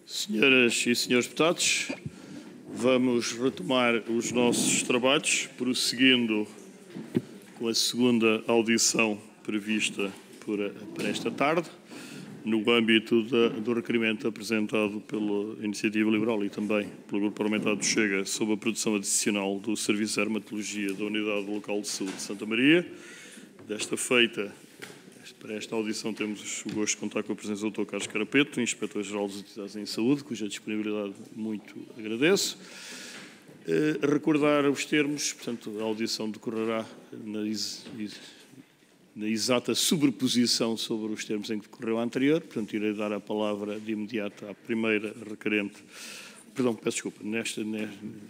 Senhoras e senhores deputados, vamos retomar os nossos trabalhos, prosseguindo com a segunda audição prevista para esta tarde, no âmbito do requerimento apresentado pela Iniciativa Liberal e também pelo Grupo Parlamentar do Chega sobre a produção adicional do Serviço de Dermatologia da Unidade Local de Saúde de Santa Maria. Desta feita, para esta audição temos o gosto de contar com a presença do Dr. Carlos Carapeto, Inspetor-Geral das Atividades em Saúde, cuja disponibilidade muito agradeço. Recordar os termos, portanto, a audição decorrerá na exata sobreposição sobre os termos em que decorreu a anterior, portanto, irei dar a palavra de imediato à primeira requerente, perdão, peço desculpa,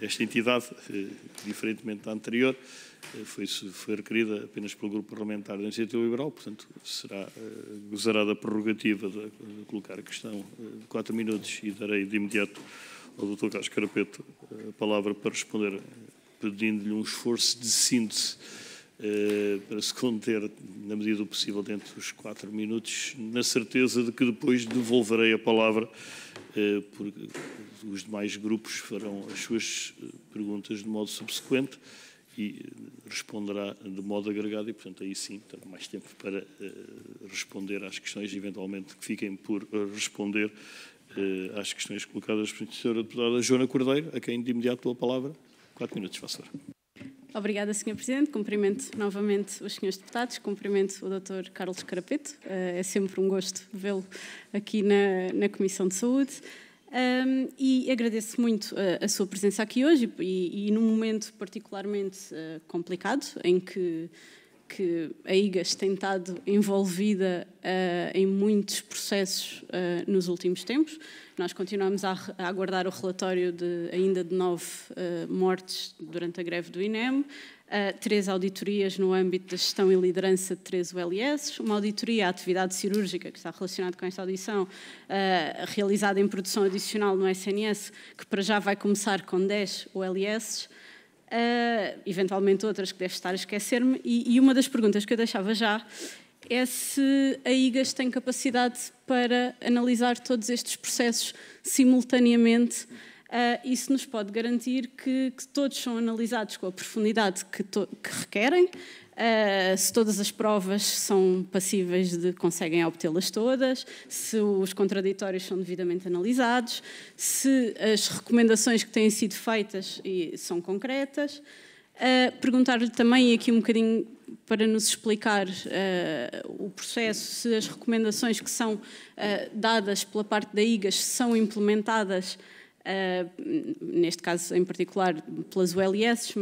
esta entidade, diferentemente da anterior, foi requerida apenas pelo Grupo Parlamentar da Iniciativa Liberal, portanto, gozará da prerrogativa de colocar a questão de 4 minutos e darei de imediato ao Dr. Carlos Carapeto a palavra para responder, pedindo-lhe um esforço de síntese para se conter, na medida do possível, dentro dos 4 minutos, na certeza de que depois devolverei a palavra, porque os demais grupos farão as suas perguntas de modo subsequente e responderá de modo agregado e, portanto, aí sim terá mais tempo para responder às questões, eventualmente que fiquem por responder às questões colocadas pela Sra. Deputada Joana Cordeiro, a quem de imediato dou a palavra. 4 minutos, faça favor. Obrigada, Sr. Presidente. Cumprimento novamente os senhores deputados, cumprimento o Dr. Carlos Carapeto. É sempre um gosto vê-lo aqui na Comissão de Saúde. E agradeço muito a sua presença aqui hoje e num momento particularmente complicado, em que a IGAS tem estado envolvida em muitos processos nos últimos tempos. Nós continuamos a aguardar o relatório ainda de 9 mortes durante a greve do INEM, 3 auditorias no âmbito da gestão e liderança de 13 ULS, uma auditoria à atividade cirúrgica, que está relacionada com esta audição, realizada em produção adicional no SNS, que para já vai começar com 10 ULS, eventualmente outras que deve estar a esquecer-me, e uma das perguntas que eu deixava já é se a IGAS tem capacidade para analisar todos estes processos simultaneamente e se nos pode garantir que todos são analisados com a profundidade que requerem, se todas as provas são passíveis conseguem obtê-las todas, se os contraditórios são devidamente analisados, se as recomendações que têm sido feitas são concretas. Perguntar-lhe também aqui um bocadinho para nos explicar o processo, se as recomendações que são dadas pela parte da IGAS são implementadas, neste caso em particular pelas ULS,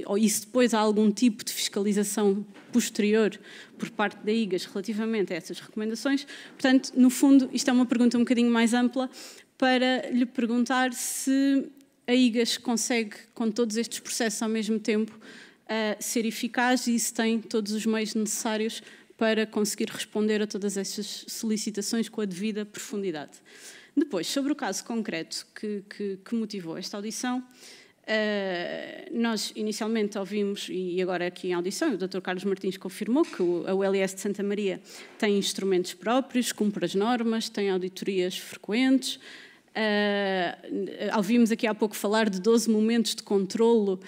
ou se depois há algum tipo de fiscalização posterior por parte da IGAS relativamente a essas recomendações. Portanto, no fundo, isto é uma pergunta um bocadinho mais ampla para lhe perguntar se a IGAS consegue, com todos estes processos ao mesmo tempo, ser eficaz e se tem todos os meios necessários para conseguir responder a todas estas solicitações com a devida profundidade. Depois, sobre o caso concreto que motivou esta audição, nós inicialmente ouvimos, e agora aqui em audição, o Dr. Carlos Martins confirmou que a ULS de Santa Maria tem instrumentos próprios, cumpre as normas, tem auditorias frequentes. Ouvimos aqui há pouco falar de 12 momentos de controlo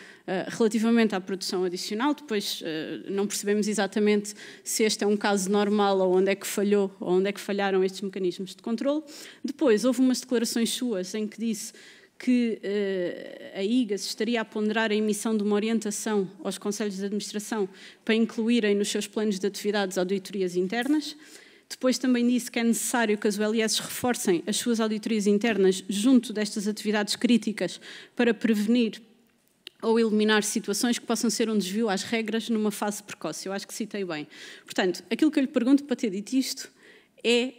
relativamente à produção adicional, depois não percebemos exatamente se este é um caso normal ou onde é que falhou, ou onde é que falharam estes mecanismos de controlo. Depois houve umas declarações suas em que disse que a IGAS estaria a ponderar a emissão de uma orientação aos conselhos de administração para incluírem nos seus planos de atividades auditorias internas. Depois também disse que é necessário que as ULS reforcem as suas auditorias internas junto destas atividades críticas para prevenir ou eliminar situações que possam ser um desvio às regras numa fase precoce. Eu acho que citei bem. Portanto, aquilo que eu lhe pergunto para ter dito isto é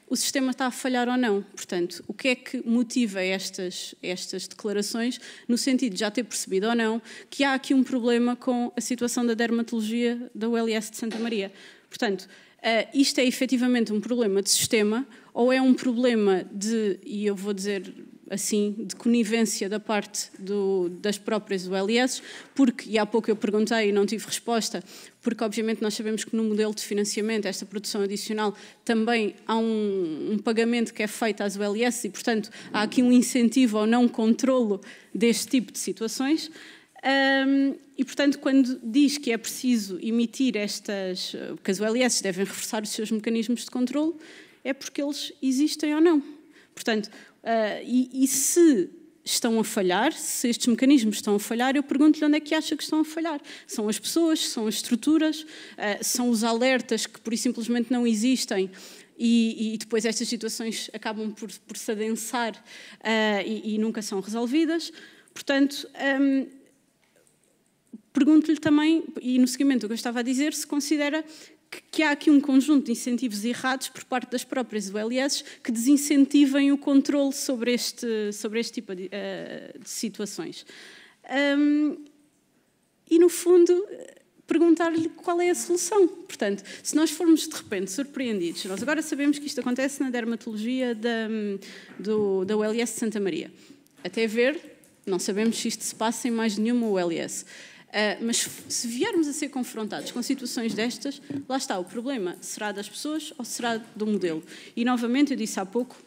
o sistema está a falhar ou não. Portanto, o que é que motiva estas declarações no sentido de já ter percebido ou não que há aqui um problema com a situação da dermatologia da ULS de Santa Maria. Portanto, isto é efetivamente um problema de sistema ou é um problema e eu vou dizer assim, de conivência da parte das próprias OLS, porque, e há pouco eu perguntei e não tive resposta, porque obviamente nós sabemos que no modelo de financiamento, esta produção adicional, também há um pagamento que é feito às OLS e, portanto, há aqui um incentivo ao não controlo deste tipo de situações. E, portanto, quando diz que é preciso emitir que as OLS devem reforçar os seus mecanismos de controlo, é porque eles existem ou não. Portanto, e se estão a falhar, se estes mecanismos estão a falhar, eu pergunto-lhe onde é que acha que estão a falhar. São as pessoas, são as estruturas, são os alertas que por simplesmente não existem e depois estas situações acabam por se adensar e nunca são resolvidas. Portanto, pergunto-lhe também, e no seguimento do que eu estava a dizer, se considera que há aqui um conjunto de incentivos errados por parte das próprias OLS que desincentivem o controle sobre este tipo de situações. E, no fundo, perguntar-lhe qual é a solução. Portanto, se nós formos, de repente, surpreendidos, nós agora sabemos que isto acontece na dermatologia da OLS de Santa Maria. Até ver, não sabemos se isto se passa em mais nenhuma OLS. Mas se viermos a ser confrontados com situações destas, lá está, o problema será das pessoas ou será do modelo? E, novamente, eu disse há pouco,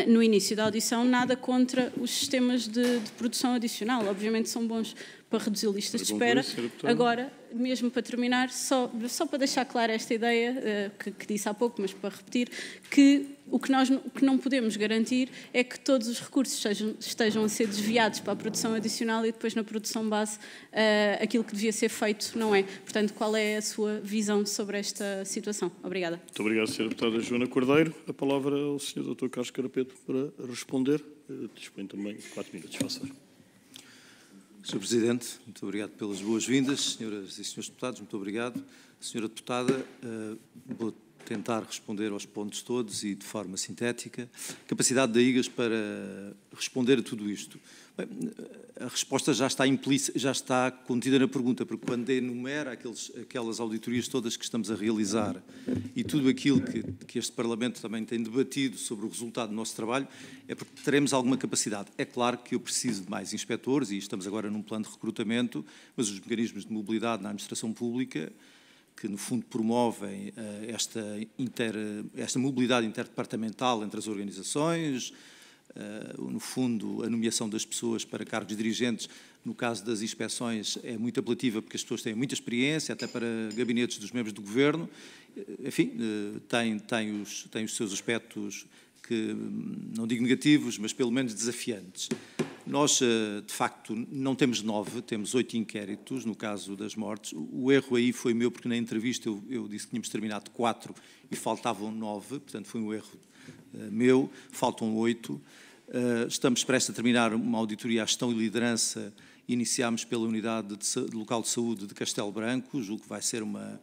no início da audição, nada contra os sistemas de produção adicional. Obviamente são bons para reduzir listas de espera. Agora, mesmo para terminar, só para deixar clara esta ideia que disse há pouco, mas para repetir, que o que não podemos garantir é que todos os recursos estejam a ser desviados para a produção adicional e depois na produção base aquilo que devia ser feito não é. Portanto, qual é a sua visão sobre esta situação? Obrigada. Muito obrigado, Sra. Deputada Joana Cordeiro. A palavra ao Sr. Dr. Carlos Carapeto para responder. Dispõe também 4 minutos, faça favor. Sr. Presidente, muito obrigado pelas boas-vindas. Senhoras e senhores deputados, muito obrigado. Senhora Deputada, vou tentar responder aos pontos todos e de forma sintética. Capacidade da IGAS para responder a tudo isto. Bem, a resposta já está contida na pergunta, porque quando enumera aquelas auditorias todas que estamos a realizar e tudo aquilo que este Parlamento também tem debatido sobre o resultado do nosso trabalho, é porque teremos alguma capacidade. É claro que eu preciso de mais inspectores e estamos agora num plano de recrutamento, mas os mecanismos de mobilidade na administração pública, que no fundo promovem esta mobilidade interdepartamental entre as organizações, no fundo a nomeação das pessoas para cargos dirigentes, no caso das inspeções é muito apelativa porque as pessoas têm muita experiência, até para gabinetes dos membros do Governo, enfim, tem os seus aspectos que, não digo negativos, mas pelo menos desafiantes. Nós, de facto, não temos 9, temos 8 inquéritos, no caso das mortes. O erro aí foi meu, porque na entrevista eu disse que tínhamos terminado 4 e faltavam 9, portanto foi um erro meu, faltam 8. Estamos prestes a terminar uma auditoria à gestão e liderança. Iniciámos pela Unidade Local de Saúde de Castelo Branco, julgo que vai ser uma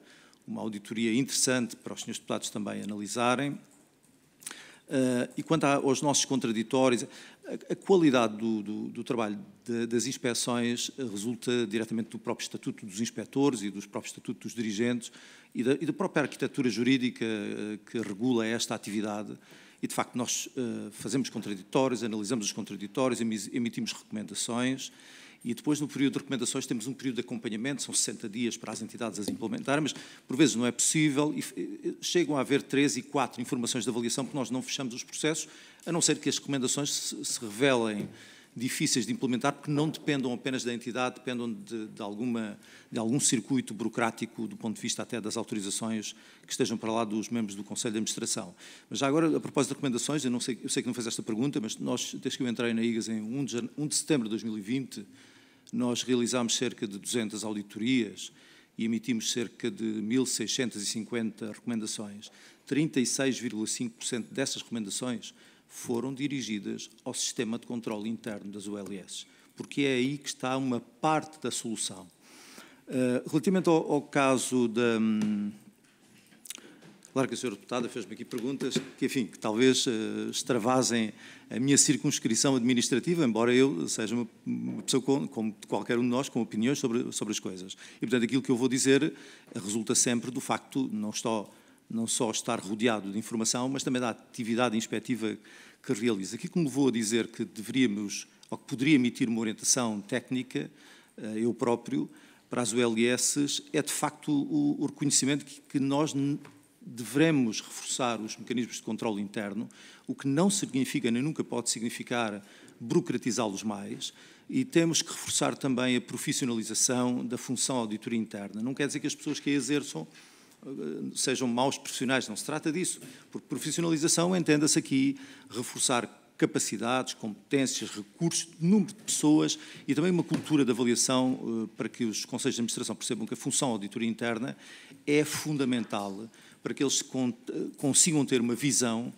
auditoria interessante para os senhores deputados também analisarem. E quanto aos nossos contraditórios, a qualidade do trabalho das inspeções resulta diretamente do próprio Estatuto dos Inspectores e do próprio Estatuto dos Dirigentes e da própria arquitetura jurídica que regula esta atividade. E, de facto, nós fazemos contraditórios, analisamos os contraditórios, emitimos recomendações e depois, no período de recomendações, temos um período de acompanhamento, são 60 dias para as entidades as implementarem, mas por vezes não é possível e chegam a haver 3 e 4 informações de avaliação porque nós não fechamos os processos, a não ser que as recomendações se revelem difíceis de implementar porque não dependam apenas da entidade, dependam de algum circuito burocrático do ponto de vista até das autorizações que estejam para lá dos membros do Conselho de Administração. Mas já agora, a propósito de recomendações, eu sei que não fez esta pergunta, mas nós, desde que eu entrei na IGAS em 1 de setembro de 2020, nós realizámos cerca de 200 auditorias e emitimos cerca de 1.650 recomendações. 36,5% dessas recomendações foram dirigidas ao sistema de controle interno das OLS, porque é aí que está uma parte da solução. Relativamente ao caso da... Claro que a senhora deputada fez-me aqui perguntas que, enfim, que talvez extravasem a minha circunscrição administrativa, embora eu seja uma pessoa como qualquer um de nós, com opiniões sobre as coisas. E, portanto, aquilo que eu vou dizer resulta sempre do facto, não só não só estar rodeado de informação, mas também da atividade inspectiva que realiza. Aqui que me levou a dizer que deveríamos, ou que poderia emitir uma orientação técnica, eu próprio, para as ULS, é de facto o reconhecimento que nós devemos reforçar os mecanismos de controle interno, o que não significa, nem nunca pode significar, burocratizá-los mais, e temos que reforçar também a profissionalização da função de auditoria interna. Não quer dizer que as pessoas que a exerçam sejam maus profissionais, não se trata disso, porque profissionalização entenda-se aqui reforçar capacidades, competências, recursos, número de pessoas e também uma cultura de avaliação para que os conselhos de administração percebam que a função de auditoria interna é fundamental para que eles consigam ter uma visão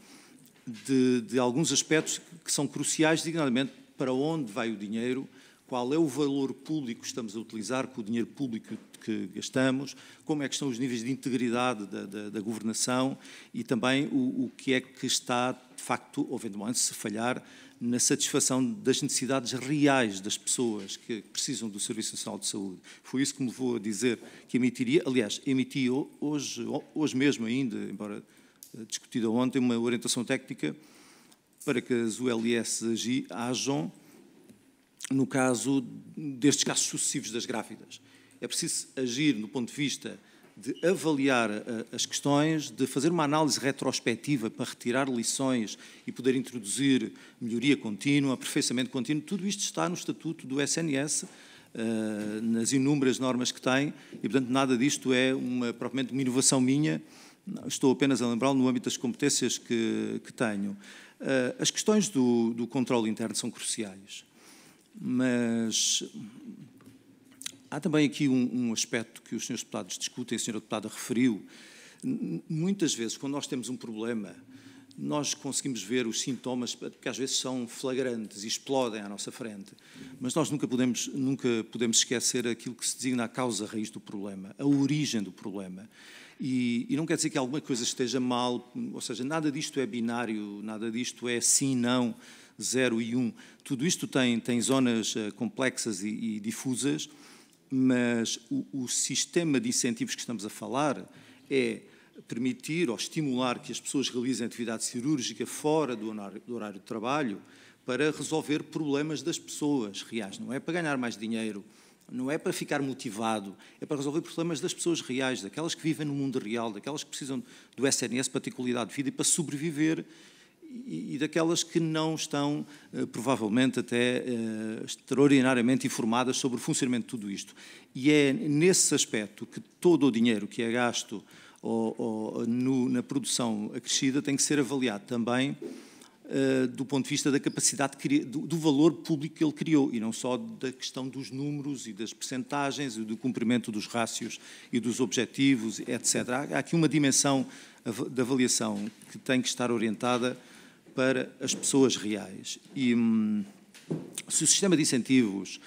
de alguns aspectos que são cruciais, designadamente para onde vai o dinheiro, qual é o valor público que estamos a utilizar com o dinheiro público que gastamos, como é que estão os níveis de integridade da governação e também o que é que está, de facto, eventualmente, se falhar, na satisfação das necessidades reais das pessoas que precisam do Serviço Nacional de Saúde. Foi isso que me levou a dizer que emitiria, aliás, emiti hoje mesmo ainda, embora discutida ontem, uma orientação técnica para que as ULS ajam no caso destes casos sucessivos das grávidas. É preciso agir no ponto de vista de avaliar as questões, de fazer uma análise retrospectiva para retirar lições e poder introduzir melhoria contínua, aperfeiçoamento contínuo. Tudo isto está no Estatuto do SNS, nas inúmeras normas que tem, e, portanto, nada disto é propriamente uma inovação minha. Estou apenas a lembrá-lo no âmbito das competências que tenho. As questões do controle interno são cruciais, mas há também aqui um aspecto que os senhores deputados discutem, a senhora deputada referiu. Muitas vezes, quando nós temos um problema, nós conseguimos ver os sintomas, que às vezes são flagrantes e explodem à nossa frente, mas nós nunca podemos esquecer aquilo que se designa a causa raiz do problema, a origem do problema. E não quer dizer que alguma coisa esteja mal, ou seja, nada disto é binário, nada disto é sim, não, 0 e 1. Tudo isto tem zonas complexas e difusas, mas o sistema de incentivos que estamos a falar é permitir ou estimular que as pessoas realizem atividade cirúrgica fora do horário de trabalho para resolver problemas das pessoas reais. Não é para ganhar mais dinheiro, não é para ficar motivado, é para resolver problemas das pessoas reais, daquelas que vivem no mundo real, daquelas que precisam do SNS para ter qualidade de vida e para sobreviver, e daquelas que não estão, provavelmente, até extraordinariamente informadas sobre o funcionamento de tudo isto. E é nesse aspecto que todo o dinheiro que é gasto na produção acrescida tem que ser avaliado também do ponto de vista da capacidade, do valor público que ele criou, e não só da questão dos números e das percentagens e do cumprimento dos rácios e dos objetivos, etc. Há aqui uma dimensão de avaliação que tem que estar orientada para as pessoas reais. E se o sistema de incentivos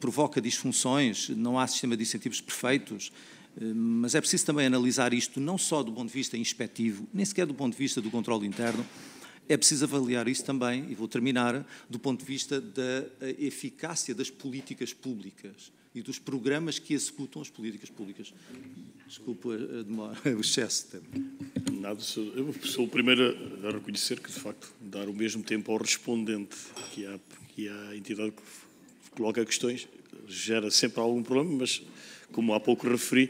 provoca disfunções, não há sistema de incentivos perfeitos, mas é preciso também analisar isto não só do ponto de vista inspectivo, nem sequer do ponto de vista do controle interno, é preciso avaliar isso também, e vou terminar, do ponto de vista da eficácia das políticas públicas e dos programas que executam as políticas públicas. Desculpa o excesso de tempo. Nada, eu sou o primeiro a reconhecer que, de facto, dar o mesmo tempo ao respondente que à entidade que coloca questões gera sempre algum problema, mas, como há pouco referi,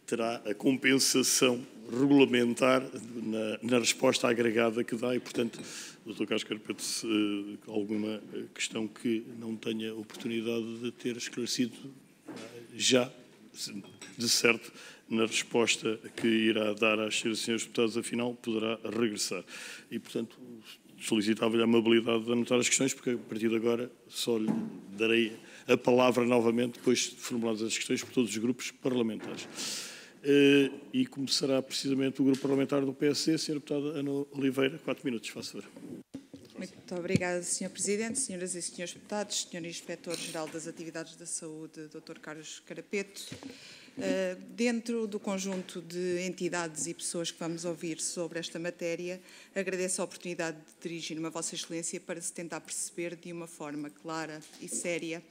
terá a compensação regulamentar na resposta agregada que dá e, portanto, Dr. Carlos Carapeto, alguma questão que não tenha oportunidade de ter esclarecido já, de certo, na resposta que irá dar às senhoras deputadas, afinal, poderá regressar. E, portanto, solicitava-lhe a amabilidade de anotar as questões, porque a partir de agora só lhe darei a palavra novamente, depois de formuladas as questões por todos os grupos parlamentares. E começará precisamente o grupo parlamentar do PSD, a senhora deputada Ana Oliveira, 4 minutos, faça favor. Muito obrigada, Sr. Presidente, senhoras e senhores deputados, Sr. Inspetor-Geral das Atividades da Saúde, Dr. Carlos Carapeto. Dentro do conjunto de entidades e pessoas que vamos ouvir sobre esta matéria, agradeço a oportunidade de dirigir-me a Vossa Excelência para se tentar perceber de uma forma clara e séria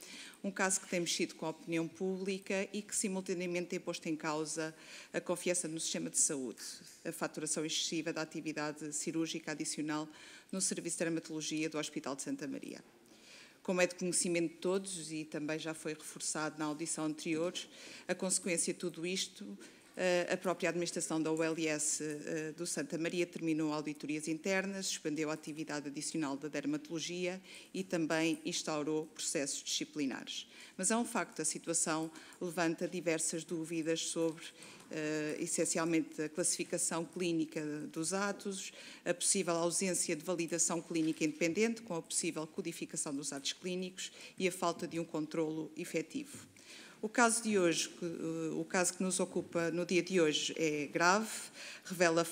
um caso que tem mexido com a opinião pública e que simultaneamente tem posto em causa a confiança no sistema de saúde, a faturação excessiva da atividade cirúrgica adicional no Serviço de Dermatologia do Hospital de Santa Maria. Como é de conhecimento de todos e também já foi reforçado na audição anterior, a consequência de tudo isto, a própria administração da OLS do Santa Maria terminou auditorias internas, suspendeu a atividade adicional da dermatologia e também instaurou processos disciplinares. Mas é um facto, a situação levanta diversas dúvidas sobre essencialmente a classificação clínica dos atos, a possível ausência de validação clínica independente, com a possível codificação dos atos clínicos e a falta de um controlo efetivo. O caso de hoje, o caso que nos ocupa no dia de hoje é grave, revela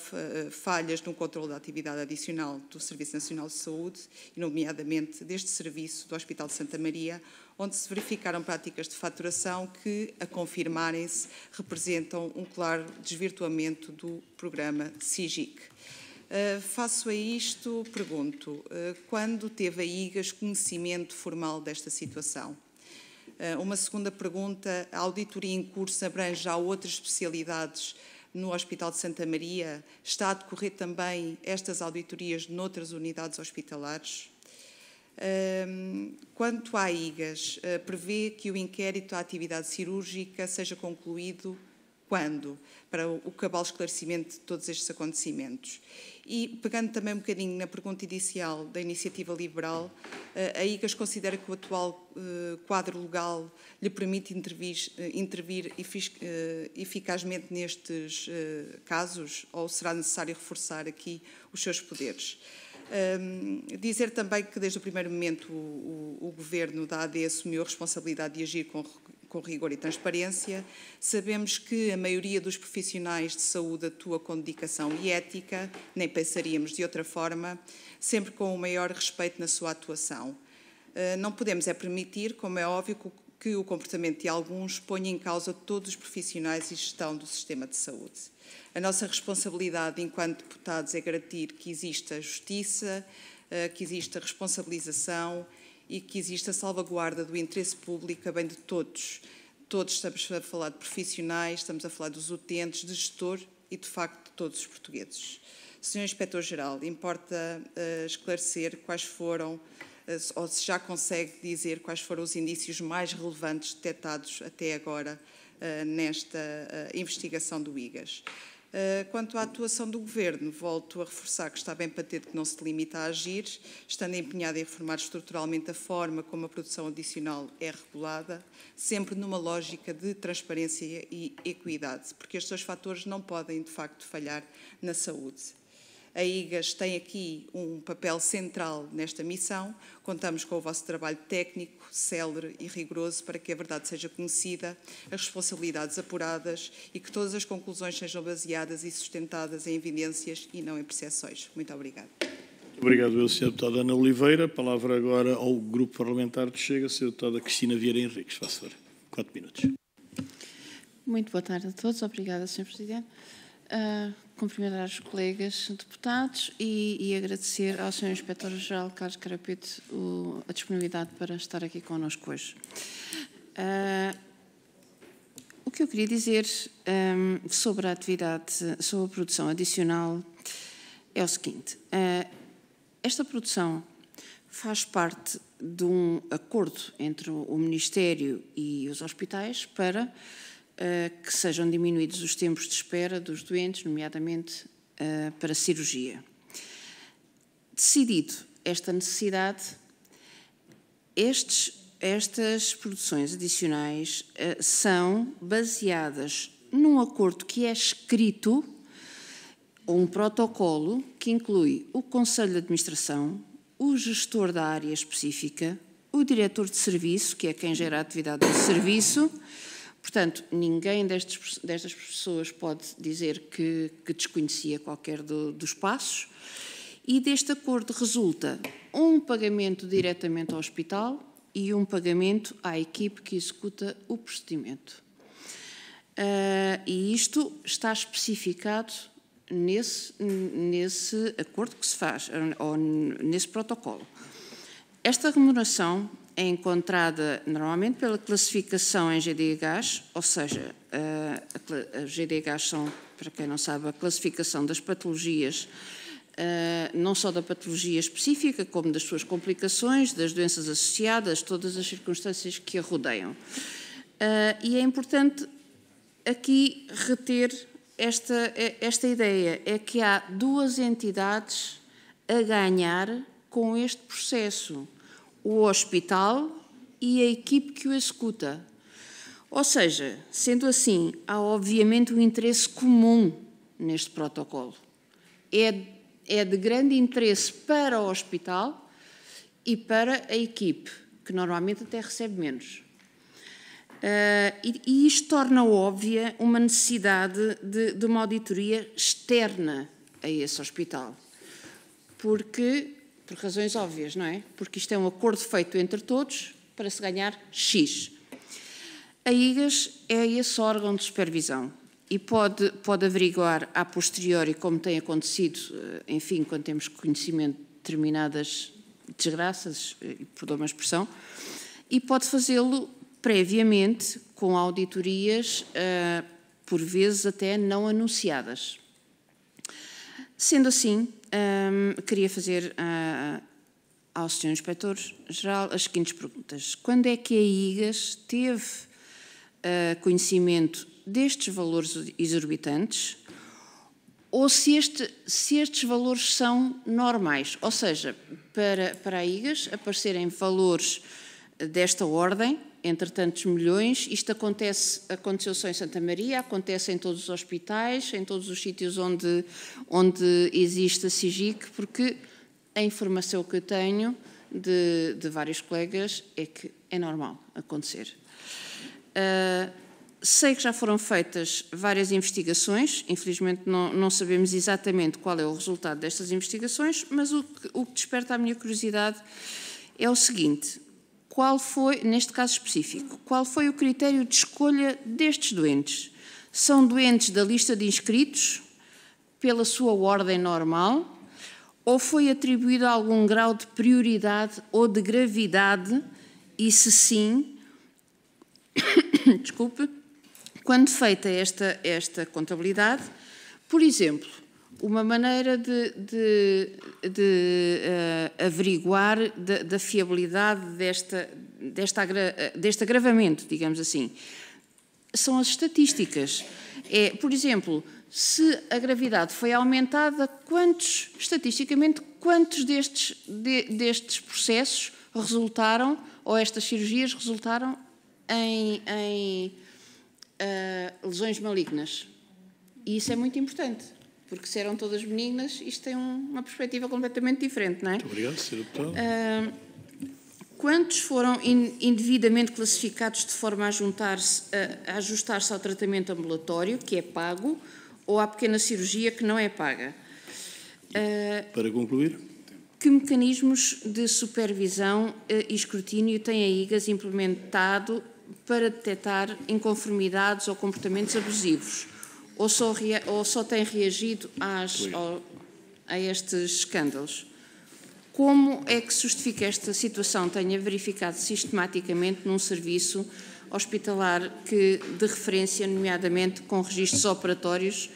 falhas no controle da atividade adicional do Serviço Nacional de Saúde, e nomeadamente deste serviço do Hospital de Santa Maria, onde se verificaram práticas de faturação que, a confirmarem-se, representam um claro desvirtuamento do programa SIGIC. Faço a isto, pergunto, quando teve a IGAS conhecimento formal desta situação? Uma segunda pergunta, a auditoria em curso abrange já outras especialidades no Hospital de Santa Maria? Está a decorrer também estas auditorias noutras unidades hospitalares? Quanto à IGAS, prevê que o inquérito à atividade cirúrgica seja concluído quando? Para o cabal esclarecimento de todos estes acontecimentos. E, pegando também um bocadinho na pergunta inicial da Iniciativa Liberal, a IGAS considera que o atual quadro legal lhe permite intervir eficazmente nestes casos, ou será necessário reforçar aqui os seus poderes? Dizer também que desde o primeiro momento o Governo da AD assumiu a responsabilidade de agir com rigor e transparência. Sabemos que a maioria dos profissionais de saúde atua com dedicação e ética, nem pensaríamos de outra forma, sempre com o maior respeito na sua atuação. Não podemos permitir, como é óbvio, que o comportamento de alguns ponha em causa todos os profissionais e gestão do sistema de saúde. A nossa responsabilidade enquanto deputados é garantir que exista justiça, que exista responsabilização e que exista a salvaguarda do interesse público a bem de todos. Todos estamos a falar de profissionais, estamos a falar dos utentes, de gestor e, de facto, de todos os portugueses. Sr. Inspetor-Geral, importa esclarecer quais foram, ou se já consegue dizer quais foram os indícios mais relevantes detectados até agora nesta investigação do IGAS. Quanto à atuação do Governo, volto a reforçar que está bem patente que não se limita a agir, estando empenhado em reformar estruturalmente a forma como a produção adicional é regulada, sempre numa lógica de transparência e equidade, porque estes dois fatores não podem, de facto, falhar na saúde. A IGAS tem aqui um papel central nesta missão. Contamos com o vosso trabalho técnico, célere e rigoroso para que a verdade seja conhecida, as responsabilidades apuradas e que todas as conclusões sejam baseadas e sustentadas em evidências e não em percepções. Muito obrigada. Obrigado, Sr. Deputada Ana Oliveira. A palavra agora ao Grupo Parlamentar de Chega, Sra. Deputada Cristina Vieira Henriques. Faça favor. 4 minutos. Muito boa tarde a todos. Obrigada, Sr. Presidente. Cumprimentar os colegas deputados e agradecer ao Sr. Inspetor-Geral Carlos Carapeto a disponibilidade para estar aqui connosco hoje. O que eu queria dizer sobre a atividade, sobre a produção adicional é o seguinte. Esta produção faz parte de um acordo entre o Ministério e os hospitais para que sejam diminuídos os tempos de espera dos doentes, nomeadamente para cirurgia. Decidido esta necessidade, estas produções adicionais são baseadas num acordo que é escrito, um protocolo que inclui o Conselho de Administração, o gestor da área específica, o diretor de serviço, que é quem gera a atividade do serviço. Portanto, ninguém destas pessoas pode dizer que desconhecia qualquer dos passos e deste acordo resulta um pagamento diretamente ao hospital e um pagamento à equipe que executa o procedimento. E isto está especificado nesse acordo que se faz, ou nesse protocolo. Esta remuneração é encontrada normalmente pela classificação em GDHs, ou seja, a GDHs são, para quem não sabe, a classificação das patologias, não só da patologia específica, como das suas complicações, das doenças associadas, todas as circunstâncias que a rodeiam. E é importante aqui reter esta ideia, é que há duas entidades a ganhar com este processo: o hospital e a equipe que o executa. Ou seja, sendo assim, há obviamente um interesse comum neste protocolo. É de grande interesse para o hospital e para a equipe, que normalmente até recebe menos. E isto torna óbvia uma necessidade de uma auditoria externa a esse hospital. Por razões óbvias, não é? Porque isto é um acordo feito entre todos para se ganhar X. A IGAS é esse órgão de supervisão e pode averiguar a posteriori, como tem acontecido, enfim, quando temos conhecimento de determinadas desgraças, perdão a expressão, e pode fazê-lo previamente com auditorias, por vezes até não anunciadas. Sendo assim, queria fazer ao Sr. Inspetor-Geral as seguintes perguntas. Quando é que a IGAS teve conhecimento destes valores exorbitantes, ou se estes valores são normais? Ou seja, para a IGAS aparecerem valores desta ordem, entre tantos milhões, isto aconteceu só em Santa Maria, acontece em todos os hospitais, em todos os sítios onde existe a SIGIC, porque a informação que eu tenho de vários colegas é que é normal acontecer. Sei que já foram feitas várias investigações, infelizmente não sabemos exatamente qual é o resultado destas investigações, mas o que desperta a minha curiosidade é o seguinte: qual foi, neste caso específico, qual foi o critério de escolha destes doentes? São doentes da lista de inscritos, pela sua ordem normal, ou foi atribuído algum grau de prioridade ou de gravidade? E se sim, desculpe, quando feita esta contabilidade, por exemplo, uma maneira de averiguar da fiabilidade deste agravamento, digamos assim, são as estatísticas. Por exemplo, se a gravidade foi aumentada, estatisticamente, quantos destes processos resultaram, ou estas cirurgias resultaram em lesões malignas? E isso é muito importante, porque se eram todas benignas, isto tem uma perspectiva completamente diferente, não é? Muito obrigado, Sr. Deputado. Quantos foram indevidamente classificados de forma a ajustar-se ao tratamento ambulatório, que é pago, ou à pequena cirurgia, que não é paga? Para concluir. Que mecanismos de supervisão e escrutínio tem a IGAS implementado para detectar inconformidades ou comportamentos abusivos? Ou só tem reagido a estes escândalos? Como é que se justifica esta situação tenha verificado sistematicamente num serviço hospitalar de referência, nomeadamente com registros operatórios,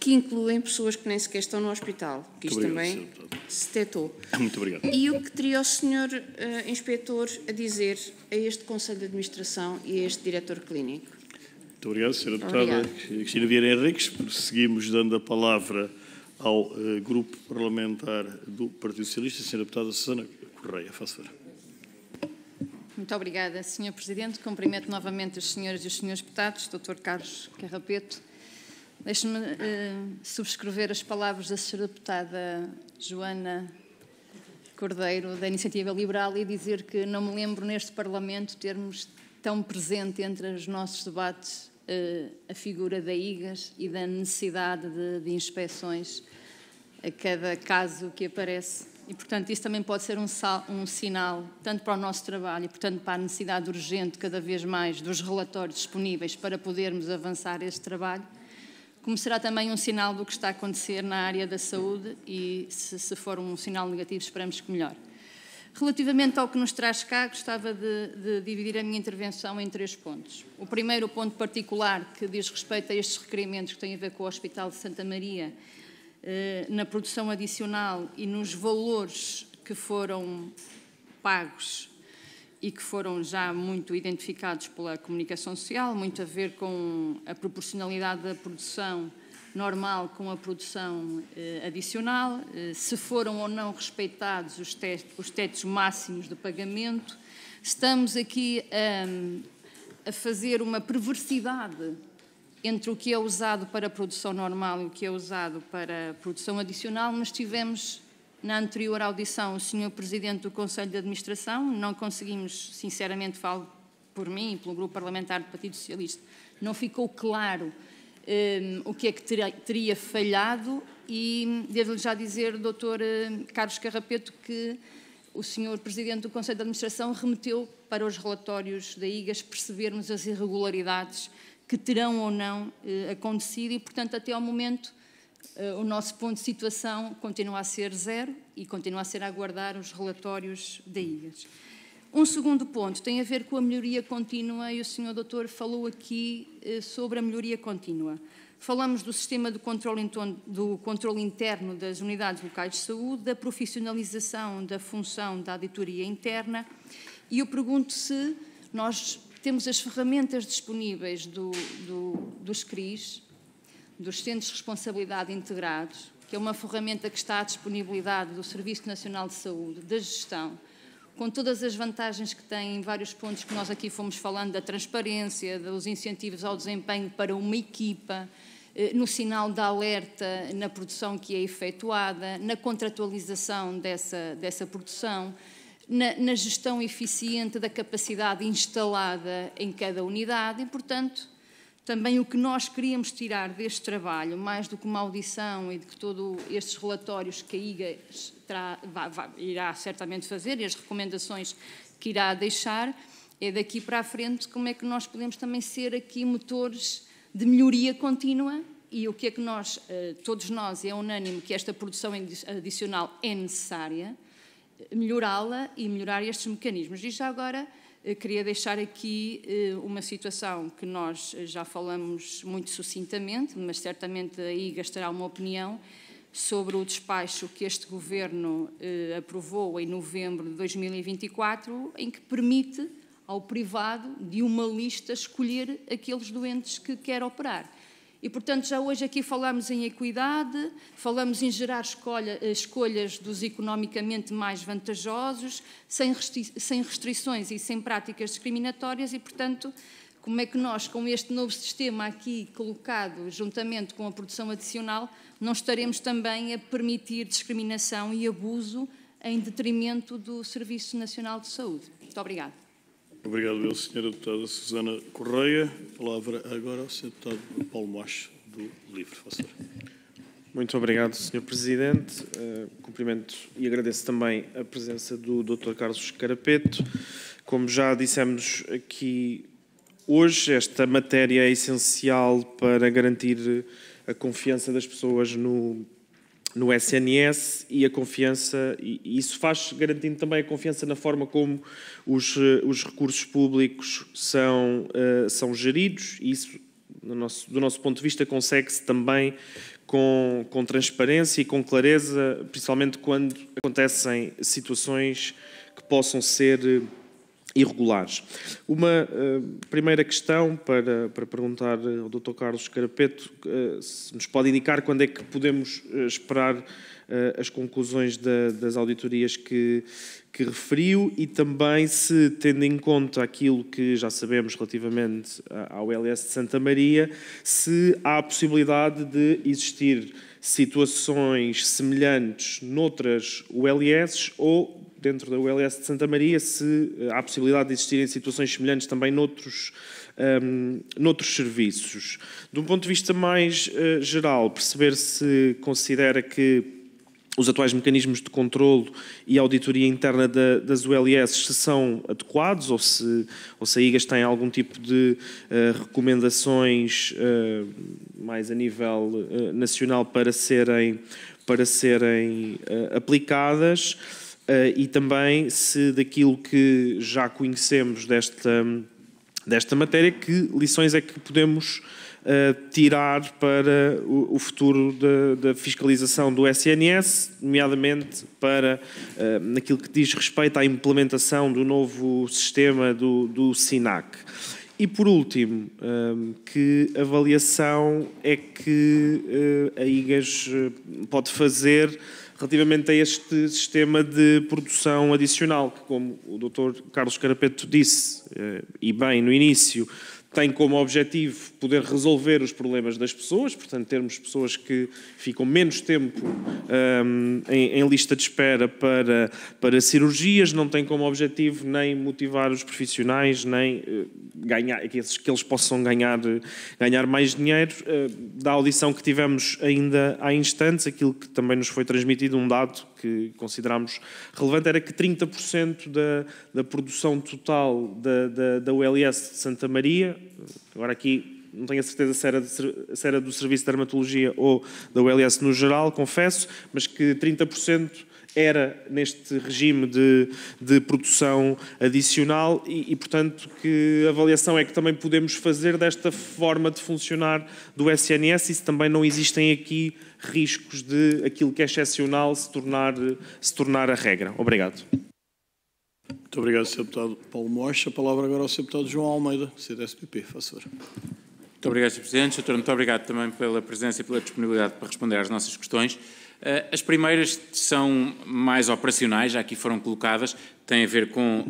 que incluem pessoas que nem sequer estão no hospital, que isto também se detectou? Muito obrigado. E o que teria o Sr. Inspetor a dizer a este Conselho de Administração e a este Diretor Clínico? Muito obrigado, Sra. Deputada Cristina Vieira Henriques. Seguimos dando a palavra ao Grupo Parlamentar do Partido Socialista, Sra. Deputada Susana Correia. Faça favor. Muito obrigada, Sr. Presidente. Cumprimento novamente os senhores e os senhores deputados, Dr. Carlos Carrapeto. Deixe-me subscrever as palavras da Sra. Deputada Joana Cordeiro, da Iniciativa Liberal, e dizer que não me lembro neste Parlamento termos tão presente entre os nossos debates a figura da IGAS e da necessidade de inspeções a cada caso que aparece. E, portanto, isso também pode ser um sinal, tanto para o nosso trabalho e, portanto, para a necessidade urgente, cada vez mais, dos relatórios disponíveis para podermos avançar este trabalho, como será também um sinal do que está a acontecer na área da saúde e, se for um sinal negativo, esperamos que melhore. Relativamente ao que nos traz cá, gostava de dividir a minha intervenção em 3 pontos. O primeiro ponto particular, que diz respeito a estes requerimentos que têm a ver com o Hospital de Santa Maria, na produção adicional e nos valores que foram pagos e que foram já muito identificados pela comunicação social, muito a ver com a proporcionalidade da produção normal com a produção adicional, se foram ou não respeitados os tetos máximos de pagamento. Estamos aqui a fazer uma perversidade entre o que é usado para a produção normal e o que é usado para a produção adicional, mas tivemos, na anterior audição, o Sr. Presidente do Conselho de Administração, não conseguimos, sinceramente falo por mim e pelo Grupo Parlamentar do Partido Socialista, não ficou claro o que é que teria falhado e devo-lhe já dizer, Dr. Carlos Carrapeto, que o Sr. Presidente do Conselho de Administração remeteu para os relatórios da IGAS percebermos as irregularidades que terão ou não acontecido e, portanto, até ao momento, o nosso ponto de situação continua a ser 0 e continua a ser a aguardar os relatórios da IGAS. Um segundo ponto tem a ver com a melhoria contínua e o Sr. Doutor falou aqui sobre a melhoria contínua. Falamos do sistema do controle interno das unidades locais de saúde, da profissionalização da função da auditoria interna e eu pergunto se nós temos as ferramentas disponíveis dos CRIs, dos Centros de Responsabilidade Integrados, que é uma ferramenta que está à disponibilidade do Serviço Nacional de Saúde, da gestão, com todas as vantagens que tem em vários pontos que nós aqui fomos falando, da transparência, dos incentivos ao desempenho para uma equipa, no sinal de alerta na produção que é efetuada, na contratualização dessa produção, na gestão eficiente da capacidade instalada em cada unidade e, portanto, também o que nós queríamos tirar deste trabalho, mais do que uma audição e de que todos estes relatórios que a IGAS irá certamente fazer e as recomendações que irá deixar, é daqui para a frente como é que nós podemos também ser aqui motores de melhoria contínua e o que é que nós, todos nós, é unânime que esta produção adicional é necessária, melhorá-la e melhorar estes mecanismos. E já agora queria deixar aqui uma situação que nós já falamos muito sucintamente, mas certamente a IGAS terá uma opinião sobre o despacho que este Governo aprovou em novembro de 2024, em que permite ao privado de uma lista escolher aqueles doentes que quer operar. E, portanto, já hoje aqui falamos em equidade, falamos em gerar escolhas dos economicamente mais vantajosos, sem restrições e sem práticas discriminatórias e, portanto, como é que nós, com este novo sistema aqui colocado, juntamente com a produção adicional, não estaremos também a permitir discriminação e abuso em detrimento do Serviço Nacional de Saúde. Muito obrigada. Obrigado, Sra. Deputada Susana Correia. A palavra agora ao Sr. Deputado Paulo Mocho, do LIVRE. Muito obrigado, Sr. Presidente. Cumprimento e agradeço também a presença do Dr. Carlos Carapeto. Como já dissemos aqui hoje, esta matéria é essencial para garantir a confiança das pessoas no SNS e a confiança, e isso faz garantindo também a confiança na forma como os recursos públicos são geridos, e isso, do nosso ponto de vista, consegue-se também com transparência e com clareza, principalmente quando acontecem situações que possam ser irregulares. Uma primeira questão para perguntar ao Dr. Carlos Carapeto, se nos pode indicar quando é que podemos esperar as conclusões das auditorias que referiu e também se, tendo em conta aquilo que já sabemos relativamente ao LS de Santa Maria, se há a possibilidade de existir situações semelhantes noutras ULS ou dentro da ULS de Santa Maria, se há a possibilidade de existirem situações semelhantes também noutros serviços. De um ponto de vista mais geral, perceber se considera que os atuais mecanismos de controlo e auditoria interna das ULS se são adequados ou se a IGAS tem algum tipo de recomendações mais a nível nacional para serem aplicadas, e também se daquilo que já conhecemos desta matéria, que lições é que podemos tirar para o futuro da fiscalização do SNS, nomeadamente para naquilo que diz respeito à implementação do novo sistema do SINAC. E, por último, que avaliação é que a IGAS pode fazer relativamente a este sistema de produção adicional, que, como o Dr. Carlos Carapeto disse, e bem no início, tem como objetivo poder resolver os problemas das pessoas, portanto, termos pessoas que ficam menos tempo em lista de espera para cirurgias, não tem como objetivo nem motivar os profissionais, nem ganhar, que eles possam ganhar mais dinheiro. Da audição que tivemos ainda há instantes, aquilo que também nos foi transmitido, um dado que consideramos relevante, era que 30% da produção total da ULS de Santa Maria, agora aqui não tenho a certeza se era do Serviço de Dermatologia ou da ULS no geral, confesso, mas que 30% era neste regime de produção adicional e, portanto, que avaliação é que também podemos fazer desta forma de funcionar do SNS e se também não existem aqui riscos de aquilo que é excepcional se tornar a regra. Obrigado. Muito obrigado, Sr. Deputado Paulo Mocha. A palavra agora ao Sr. Deputado João Almeida, CDS-PP. Faz favor. Muito obrigado, Sr. Presidente. Doutor, muito obrigado também pela presença e pela disponibilidade para responder às nossas questões. As primeiras são mais operacionais, já aqui foram colocadas, têm a ver com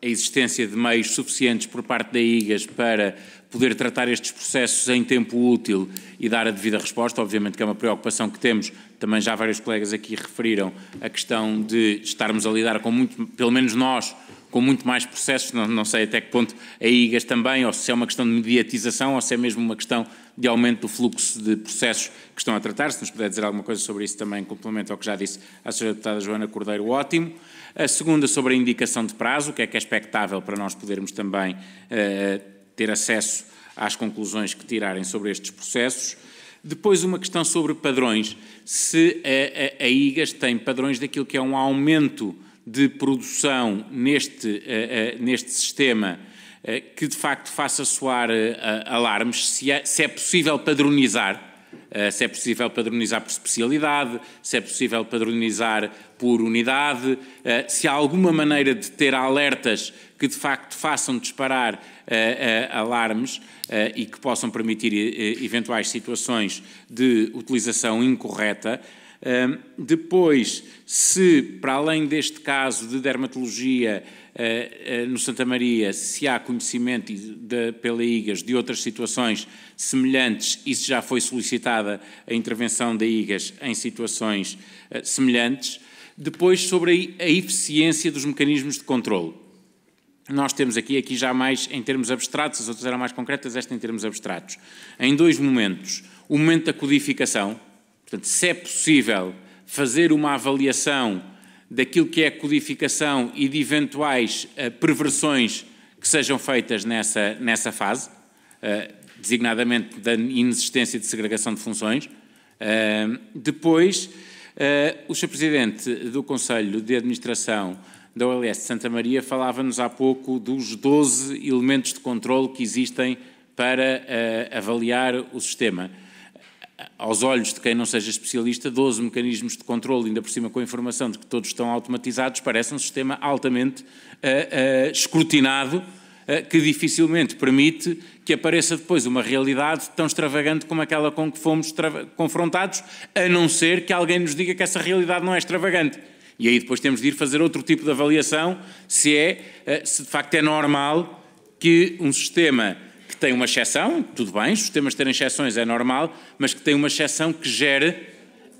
a existência de meios suficientes por parte da IGAS para poder tratar estes processos em tempo útil e dar a devida resposta. Obviamente que é uma preocupação que temos, também já vários colegas aqui referiram a questão de estarmos a lidar com muito, pelo menos nós, com muito mais processos, não sei até que ponto a IGAS também, ou se é uma questão de mediatização, ou se é mesmo uma questão de aumento do fluxo de processos que estão a tratar. Se nos puder dizer alguma coisa sobre isso também, complemento ao que já disse a Sra. Deputada Joana Cordeiro, ótimo. A segunda, sobre a indicação de prazo, o que é expectável para nós podermos também ter acesso às conclusões que tirarem sobre estes processos. Depois, uma questão sobre padrões. Se a IGAS tem padrões daquilo que é um aumento de produção neste sistema que de facto faça soar alarmes, se é possível padronizar, por especialidade, se é possível padronizar por unidade, se há alguma maneira de ter alertas que de facto façam disparar alarmes e que possam permitir eventuais situações de utilização incorreta. Depois, se para além deste caso de dermatologia no Santa Maria, se há conhecimento pela IGAS de outras situações semelhantes e se já foi solicitada a intervenção da IGAS em situações semelhantes. Depois, sobre a eficiência dos mecanismos de controle. Nós temos aqui já mais em termos abstratos, as outras eram mais concretas, esta em termos abstratos. Em dois momentos. O momento da codificação, portanto, se é possível fazer uma avaliação daquilo que é a codificação e de eventuais perversões que sejam feitas nessa fase, designadamente da inexistência de segregação de funções. Depois, o Sr. Presidente do Conselho de Administração da OLS de Santa Maria falava-nos há pouco dos 12 elementos de controle que existem para avaliar o sistema. Aos olhos de quem não seja especialista, 12 mecanismos de controle, ainda por cima com a informação de que todos estão automatizados, parece um sistema altamente escrutinado, que dificilmente permite que apareça depois uma realidade tão extravagante como aquela com que fomos confrontados, a não ser que alguém nos diga que essa realidade não é extravagante. E aí depois temos de ir fazer outro tipo de avaliação, se de facto é normal que um sistema que tem uma exceção, tudo bem, os sistemas terem exceções é normal, mas que tem uma exceção que gere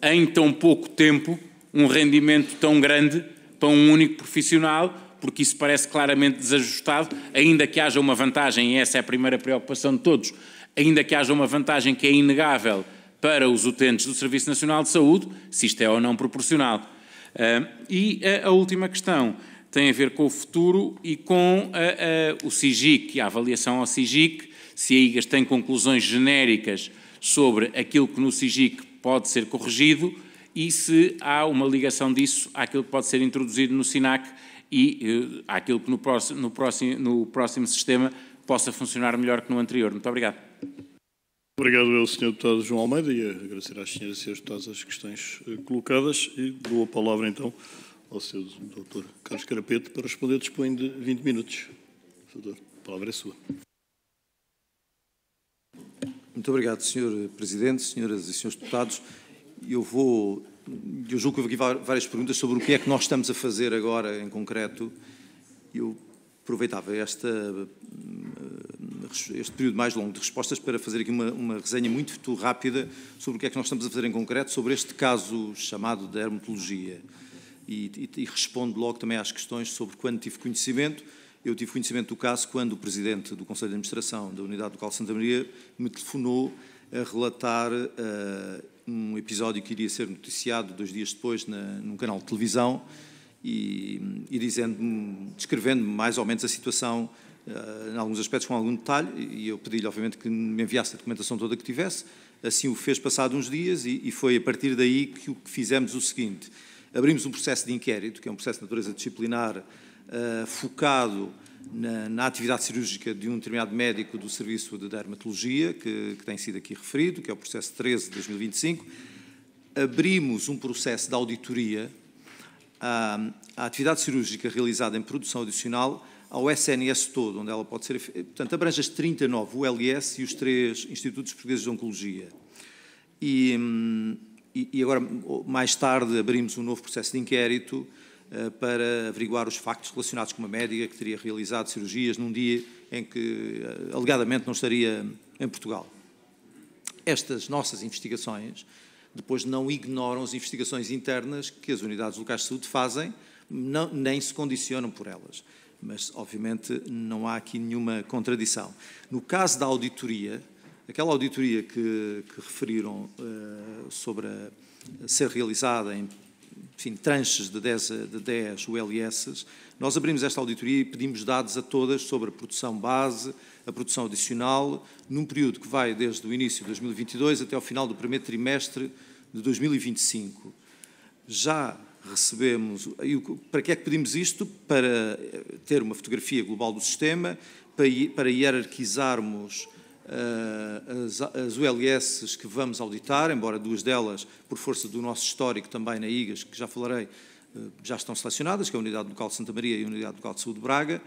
em tão pouco tempo um rendimento tão grande para um único profissional, porque isso parece claramente desajustado, ainda que haja uma vantagem, e essa é a primeira preocupação de todos, ainda que haja uma vantagem que é inegável para os utentes do Serviço Nacional de Saúde, se isto é ou não proporcional. E a última questão tem a ver com o futuro e com o SIGIC, a avaliação ao SIGIC, se a IGAS tem conclusões genéricas sobre aquilo que no SIGIC pode ser corrigido e se há uma ligação disso àquilo que pode ser introduzido no SINAC e àquilo que no próximo sistema possa funcionar melhor que no anterior. Muito obrigado. Obrigado ao Sr. Deputado João Almeida e agradecer às senhoras e senhores deputados as questões colocadas e dou a palavra então ao Sr. Dr. Carlos Carapeto para responder. Dispõe de 20 minutos. Doutor, a palavra é sua. Muito obrigado, Sr. Presidente, senhoras e senhores deputados. Eu julgo que houve aqui várias perguntas sobre o que é que nós estamos a fazer agora em concreto. Eu aproveitava este período mais longo de respostas para fazer aqui uma resenha muito rápida sobre o que é que nós estamos a fazer em concreto sobre este caso chamado de dermatologia. E respondo logo também às questões sobre quando tive conhecimento. Eu tive conhecimento do caso quando o Presidente do Conselho de Administração da Unidade Local de Santa Maria me telefonou a relatar um episódio que iria ser noticiado 2 dias depois num canal de televisão e descrevendo-me mais ou menos a situação em alguns aspectos com algum detalhe, e eu pedi-lhe obviamente que me enviasse a documentação toda que tivesse. Assim o fez passado uns dias e foi a partir daí que fizemos o seguinte: abrimos um processo de inquérito, que é um processo de natureza disciplinar focado na atividade cirúrgica de um determinado médico do Serviço de Dermatologia, que tem sido aqui referido, que é o processo 13 de 2025. Abrimos um processo de auditoria à atividade cirúrgica realizada em produção adicional ao SNS todo, onde ela pode ser... Portanto, abrange as 39 ULS e os 3 Institutos Portugueses de Oncologia. E agora, mais tarde, abrimos um novo processo de inquérito para averiguar os factos relacionados com uma médica que teria realizado cirurgias num dia em que, alegadamente, não estaria em Portugal. Estas nossas investigações depois não ignoram as investigações internas que as unidades locais de saúde fazem, nem se condicionam por elas. Mas, obviamente, não há aqui nenhuma contradição. No caso da auditoria, aquela auditoria que referiram sobre ser realizada em tranches de 10 ULS, nós abrimos esta auditoria e pedimos dados a todas sobre a produção base, a produção adicional, num período que vai desde o início de 2022 até ao final do primeiro trimestre de 2025. Já recebemos... Para que é que pedimos isto? Para ter uma fotografia global do sistema, para hierarquizarmos as ULS que vamos auditar, embora 2 delas, por força do nosso histórico também na IGAS, que já falarei, já estão selecionadas, que é a Unidade Local de Santa Maria e a Unidade Local de Saúde de Braga,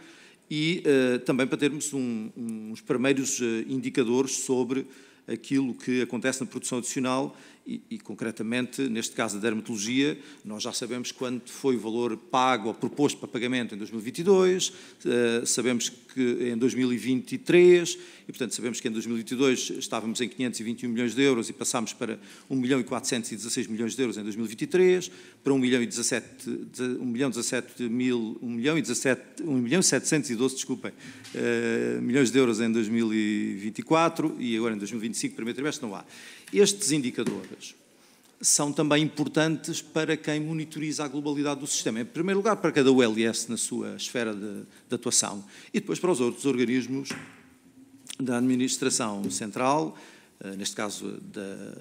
e também para termos uns primeiros indicadores sobre aquilo que acontece na produção adicional e, concretamente, neste caso da dermatologia, nós já sabemos quanto foi o valor pago ou proposto para pagamento em 2022, sabemos que em 2023, e, portanto, sabemos que em 2022 estávamos em 521 milhões de euros e passámos para 1.416 milhões de euros em 2023, para 1.712, desculpem, milhões de euros em 2024 e agora em 2025, primeiro trimestre, não há. Estes indicadores são também importantes para quem monitoriza a globalidade do sistema. Em primeiro lugar, para cada ULS na sua esfera de atuação e depois para os outros organismos da Administração Central, neste caso da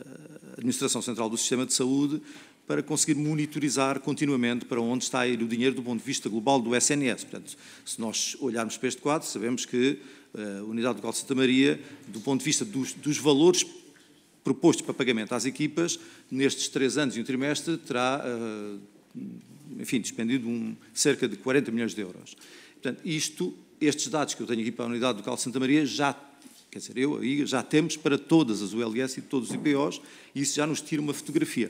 Administração Central do Sistema de Saúde, para conseguir monitorizar continuamente para onde está a ir o dinheiro do ponto de vista global do SNS. Portanto, se nós olharmos para este quadro, sabemos que a Unidade Local de Santa Maria, do ponto de vista dos valores propostos para pagamento às equipas, nestes 3 anos e um trimestre, terá, despendido cerca de 40 milhões de euros. Portanto, estes dados que eu tenho aqui para a Unidade Local de Santa Maria, já temos para todas as ULS e todos os IPOs, e isso já nos tira uma fotografia.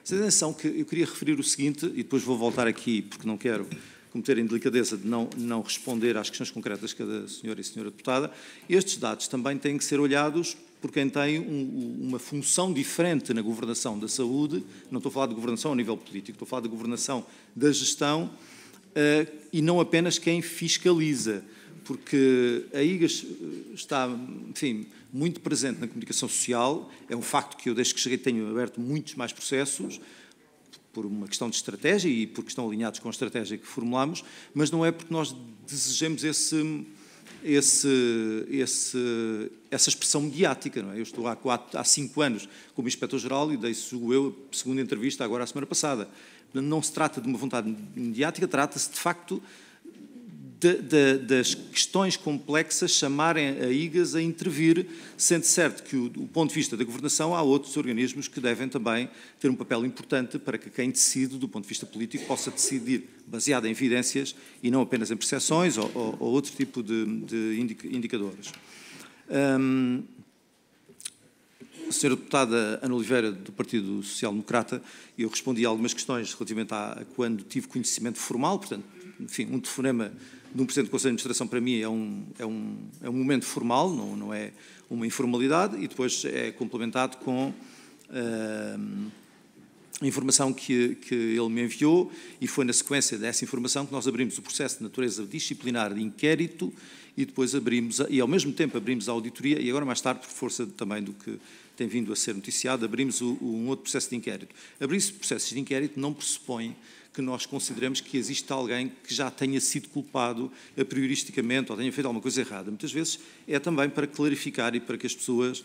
Mas atenção que eu queria referir o seguinte, e depois vou voltar aqui, porque não quero cometer a indelicadeza de não responder às questões concretas de cada senhora e senhora deputada. Estes dados também têm que ser olhados por quem tem uma função diferente na governação da saúde. Não estou a falar de governação a nível político, estou a falar de governação da gestão e não apenas quem fiscaliza, porque a IGAS está, enfim, muito presente na comunicação social. É um facto que eu, desde que cheguei, tenho aberto muitos mais processos, por uma questão de estratégia e porque estão alinhados com a estratégia que formulamos, mas não é porque nós desejemos essa expressão mediática. Não é? Eu estou há 5 anos como Inspetor-Geral e dei, a segunda entrevista agora a semana passada. Não se trata de uma vontade mediática, trata-se de facto das questões complexas chamarem a IGAS a intervir, sendo certo que, do ponto de vista da governação, há outros organismos que devem também ter um papel importante para que quem decide, do ponto de vista político, possa decidir baseado em evidências e não apenas em percepções ou outro tipo de indicadores. A senhora deputada Ana Oliveira, do Partido Social Democrata, eu respondi a algumas questões relativamente a quando tive conhecimento formal, portanto, enfim, um telefonema de um Presidente do Conselho de Administração para mim é um momento formal, não é uma informalidade, e depois é complementado com a informação que ele me enviou, e foi na sequência dessa informação que nós abrimos o processo de natureza disciplinar de inquérito e depois abrimos, e ao mesmo tempo abrimos a auditoria, e agora mais tarde, por força também do que tem vindo a ser noticiado, abrimos um outro processo de inquérito. Abrir esse processo de inquérito não pressupõe que nós consideremos que existe alguém que já tenha sido culpado a prioristicamente ou tenha feito alguma coisa errada. Muitas vezes é também para clarificar e para que as pessoas...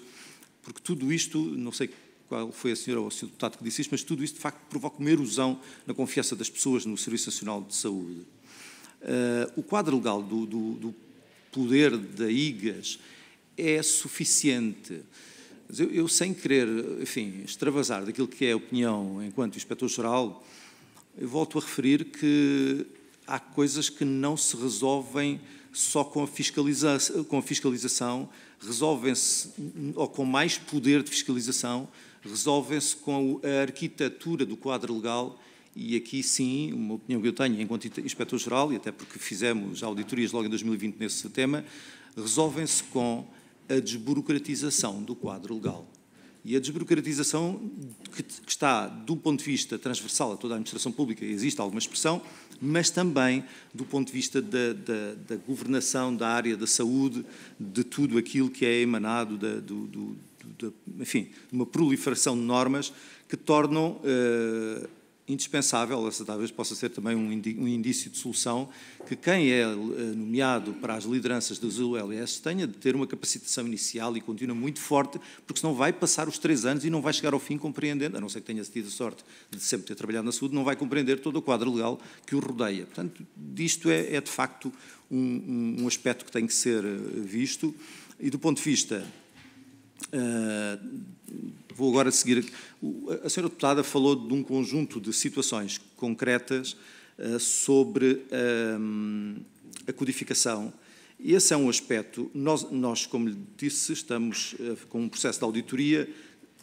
Porque tudo isto, não sei qual foi a senhora ou o senhor deputado que disse isto, mas tudo isto de facto provoca uma erosão na confiança das pessoas no Serviço Nacional de Saúde. O quadro legal do poder da IGAS é suficiente. Eu sem querer, enfim, extravasar daquilo que é a opinião enquanto Inspetor-Geral, eu volto a referir que há coisas que não se resolvem só com a fiscalização, resolvem-se, ou com mais poder de fiscalização, resolvem-se com a arquitetura do quadro legal, e aqui sim, uma opinião que eu tenho enquanto Inspetor-Geral, e até porque fizemos auditorias logo em 2020 nesse tema, resolvem-se com a desburocratização do quadro legal. E a desburocratização que está, do ponto de vista transversal a toda a administração pública, existe alguma expressão, mas também do ponto de vista da governação da área da saúde, de tudo aquilo que é emanado, enfim, de uma proliferação de normas que tornam indispensável, essa talvez possa ser também um indício de solução, que quem é nomeado para as lideranças das ULS tenha de ter uma capacitação inicial e contínua muito forte, porque senão vai passar os 3 anos e não vai chegar ao fim compreendendo, a não ser que tenha tido a sorte de sempre ter trabalhado na saúde, não vai compreender todo o quadro legal que o rodeia. Portanto, isto é de facto um aspecto que tem que ser visto, e do ponto de vista... vou agora seguir. A senhora deputada falou de um conjunto de situações concretas sobre a codificação. Esse é um aspecto. Nós, como lhe disse, estamos com um processo de auditoria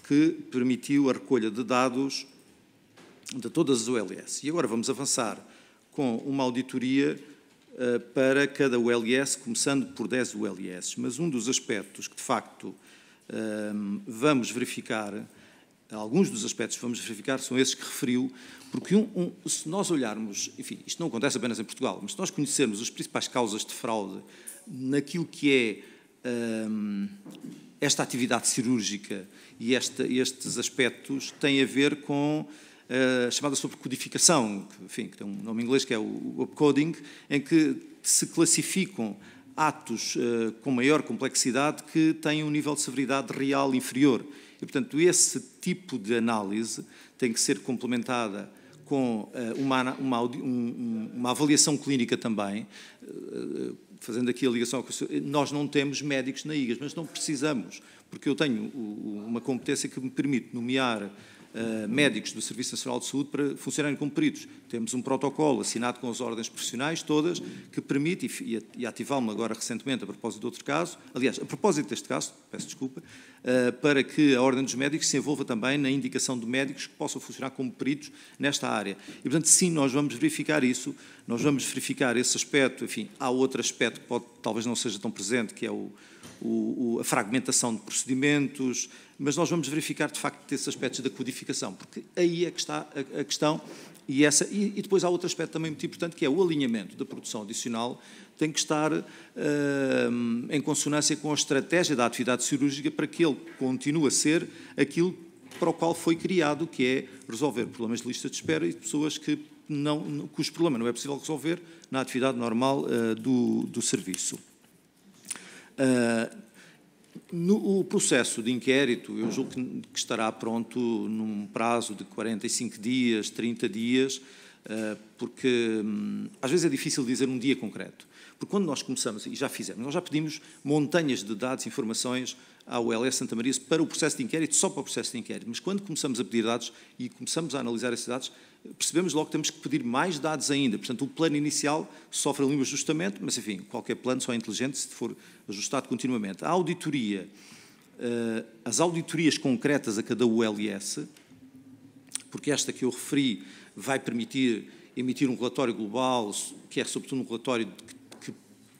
que permitiu a recolha de dados de todas as ULS. E agora vamos avançar com uma auditoria para cada ULS, começando por 10 ULS. Mas um dos aspectos que, de facto, vamos verificar, alguns dos aspectos que vamos verificar são esses que referiu, porque se nós olharmos, enfim, isto não acontece apenas em Portugal, mas se nós conhecermos as principais causas de fraude naquilo que é esta atividade cirúrgica e estes aspectos têm a ver com a chamada sobrecodificação, enfim, que tem um nome em inglês que é o upcoding, em que se classificam atos com maior complexidade que têm um nível de severidade real inferior. E, portanto, esse tipo de análise tem que ser complementada com uma avaliação clínica também, fazendo aqui a ligação com o senhor. Nós não temos médicos na IGAS, mas não precisamos, porque eu tenho uma competência que me permite nomear médicos do Serviço Nacional de Saúde para funcionarem como peritos. Temos um protocolo assinado com as ordens profissionais todas que permite, e ativá-lo agora recentemente a propósito de outro caso, aliás, a propósito deste caso, peço desculpa, para que a Ordem dos Médicos se envolva também na indicação de médicos que possam funcionar como peritos nesta área. E, portanto, sim, nós vamos verificar isso, nós vamos verificar esse aspecto. Enfim, há outro aspecto que talvez não seja tão presente, que é o a fragmentação de procedimentos, mas nós vamos verificar, de facto, esses aspectos da codificação, porque aí é que está a questão. E depois há outro aspecto também muito importante, que é o alinhamento da produção adicional, tem que estar em consonância com a estratégia da atividade cirúrgica para que ele continue a ser aquilo para o qual foi criado, que é resolver problemas de lista de espera e de pessoas cujo problema não é possível resolver na atividade normal do serviço. O processo de inquérito, eu julgo que estará pronto num prazo de 45 dias, 30 dias, porque às vezes é difícil dizer um dia concreto. Porque quando nós começamos, e já fizemos, nós já pedimos montanhas de dados e informações à ULS Santa Maria para o processo de inquérito, só para o processo de inquérito. Mas quando começamos a pedir dados e começamos a analisar esses dados, percebemos logo que temos que pedir mais dados ainda. Portanto, o plano inicial sofre ali um ajustamento, mas, enfim, qualquer plano só é inteligente se for ajustado continuamente. A auditoria, as auditorias concretas a cada ULS, porque esta que eu referi vai permitir emitir um relatório global, que é, sobretudo, um relatório que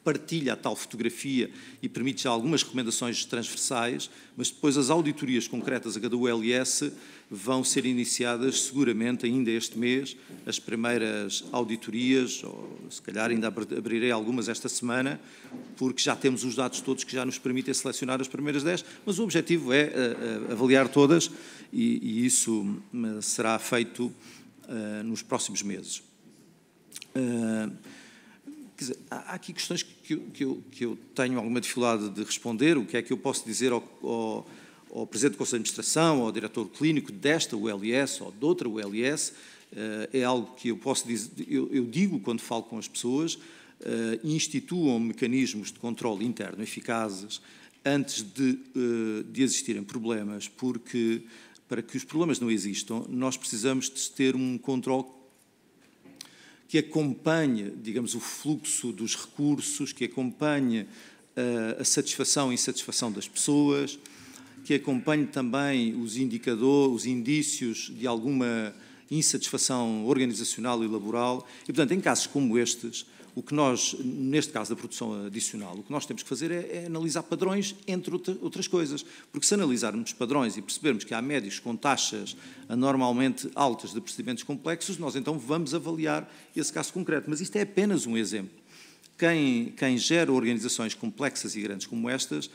partilha a tal fotografia e permite já algumas recomendações transversais, mas depois as auditorias concretas a cada ULS vão ser iniciadas seguramente ainda este mês, as primeiras auditorias, ou se calhar ainda abrirei algumas esta semana, porque já temos os dados todos que já nos permitem selecionar as primeiras 10, mas o objetivo é avaliar todas e isso será feito nos próximos meses. Quer dizer, há aqui questões que eu tenho alguma dificuldade de responder. O que é que eu posso dizer ao Presidente do Conselho de Administração, ao Diretor Clínico desta ULS ou de outra ULS? É algo que eu posso dizer, eu digo quando falo com as pessoas, instituam mecanismos de controle interno eficazes antes de existirem problemas, porque para que os problemas não existam, nós precisamos de ter um controle que acompanhe, digamos, o fluxo dos recursos, que acompanhe a satisfação e insatisfação das pessoas, que acompanhe também os indicadores, os indícios de alguma insatisfação organizacional e laboral. E, portanto, em casos como estes, o que nós, neste caso da produção adicional, o que nós temos que fazer é analisar padrões, entre outras coisas. Porque se analisarmos padrões e percebermos que há médicos com taxas anormalmente altas de procedimentos complexos, nós então vamos avaliar esse caso concreto. Mas isto é apenas um exemplo. Quem gera organizações complexas e grandes como estas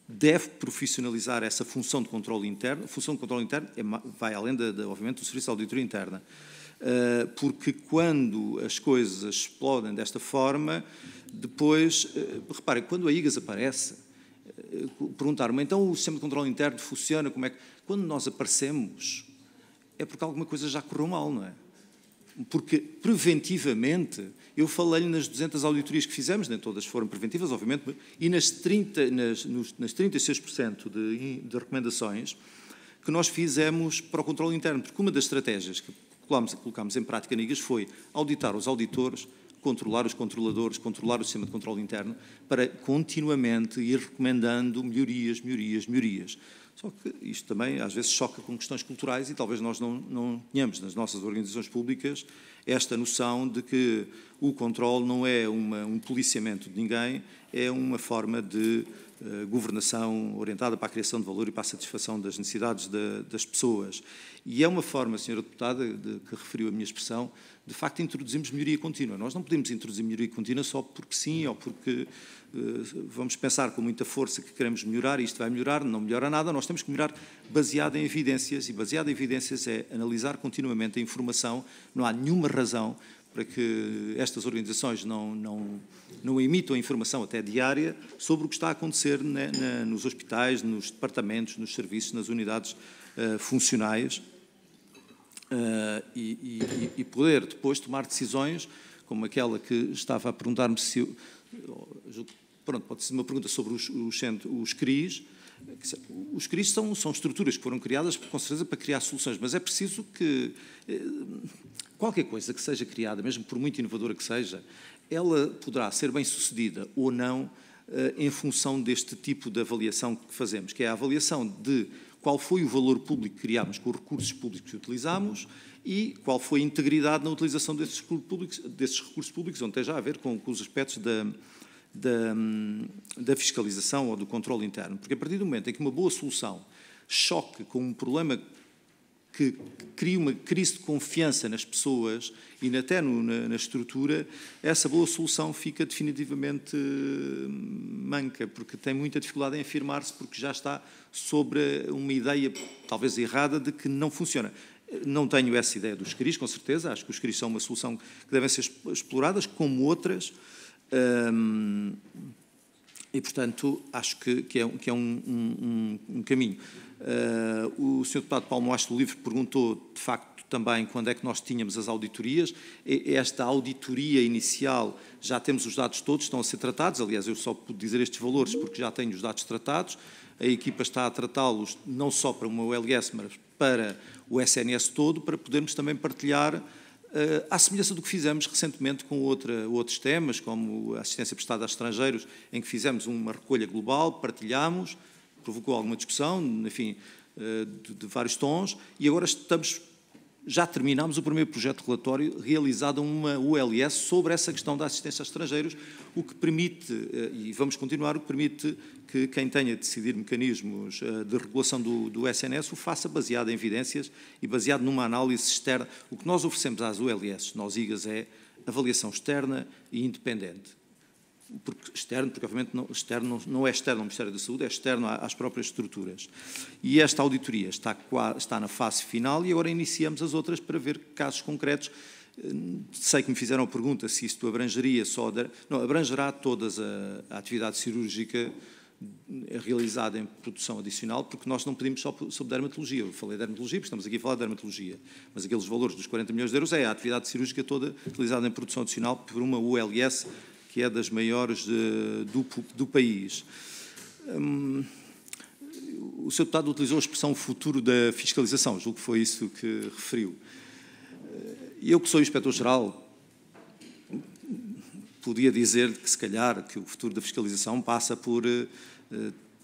deve profissionalizar essa função de controle interno. A função de controle interno vai além, obviamente, do Serviço de Auditoria Interna. Porque quando as coisas explodem desta forma, depois, reparem, quando a IGAS aparece, perguntaram-me, então o sistema de controle interno funciona, como é que... Quando nós aparecemos, é porque alguma coisa já correu mal, não é? Porque, preventivamente, eu falei-lhe nas 200 auditorias que fizemos, nem todas foram preventivas, obviamente, e nas 36% de recomendações que nós fizemos para o controle interno, porque uma das estratégias que colocámos em prática na IGAS foi auditar os auditores, controlar os controladores, controlar o sistema de controle interno, para continuamente ir recomendando melhorias. Só que isto também às vezes choca com questões culturais e talvez nós não tenhamos nas nossas organizações públicas esta noção de que o controle não é um policiamento de ninguém, é uma forma de governação orientada para a criação de valor e para a satisfação das necessidades das pessoas. E é uma forma, Sra. Deputada, que referiu a minha expressão, de facto introduzimos melhoria contínua. Nós não podemos introduzir melhoria contínua só porque sim, ou porque vamos pensar com muita força que queremos melhorar e isto vai melhorar, não melhora nada. Nós temos que melhorar baseado em evidências, e baseado em evidências é analisar continuamente a informação. Não há nenhuma razão para que estas organizações não emitam informação até diária sobre o que está a acontecer nos hospitais, nos departamentos, nos serviços, nas unidades funcionais e poder depois tomar decisões como aquela que estava a perguntar-me se... Pronto, pode ser uma pergunta sobre os CRIs. Os CRIs são estruturas que foram criadas, com certeza, para criar soluções, mas é preciso que qualquer coisa que seja criada, mesmo por muito inovadora que seja, ela poderá ser bem-sucedida ou não em função deste tipo de avaliação que fazemos, que é a avaliação de qual foi o valor público que criámos com os recursos públicos que utilizámos e qual foi a integridade na utilização desses recursos públicos, onde tem já a ver com os aspectos da fiscalização ou do controle interno. Porque a partir do momento em que uma boa solução choque com um problema que cria uma crise de confiança nas pessoas e até na estrutura, essa boa solução fica definitivamente manca, porque tem muita dificuldade em afirmar-se, porque já está sobre uma ideia, talvez errada, de que não funciona. Não tenho essa ideia dos CRIs, com certeza. Acho que os CRIs são uma solução que devem ser exploradas, como outras. E, portanto, acho que é um caminho. O Sr. Deputado Paulo Moacho do Livre perguntou, de facto, também quando é que nós tínhamos as auditorias. Esta auditoria inicial, já temos os dados todos, estão a ser tratados. Aliás, eu só pude dizer estes valores porque já tenho os dados tratados. A equipa está a tratá-los não só para uma OLS, mas para o SNS todo, para podermos também partilhar, à semelhança do que fizemos recentemente com outros temas, como a assistência prestada a estrangeiros, em que fizemos uma recolha global, partilhámos, provocou alguma discussão, enfim, de vários tons, e agora já terminámos o primeiro projeto de relatório realizado uma ULS sobre essa questão da assistência a estrangeiros, o que permite, e vamos continuar, o que permite que quem tenha de decidir mecanismos de regulação do SNS o faça baseado em evidências e baseado numa análise externa. O que nós oferecemos às ULS, nós IGAs, é avaliação externa e independente. Porque obviamente não é externo ao Ministério da Saúde, é externo às próprias estruturas. E esta auditoria está na fase final e agora iniciamos as outras para ver casos concretos. Sei que me fizeram a pergunta se isto abrangeria não, abrangerá toda a atividade cirúrgica realizada em produção adicional, porque nós não pedimos só sobre dermatologia. Eu falei de dermatologia, porque estamos aqui a falar de dermatologia, mas aqueles valores dos 40 milhões de euros é a atividade cirúrgica toda realizada em produção adicional por uma ULS, que é das maiores do país. O Sr. Deputado utilizou a expressão futuro da fiscalização, julgo que foi isso que referiu. Eu, que sou inspetor-geral, podia dizer que, se calhar, que o futuro da fiscalização passa por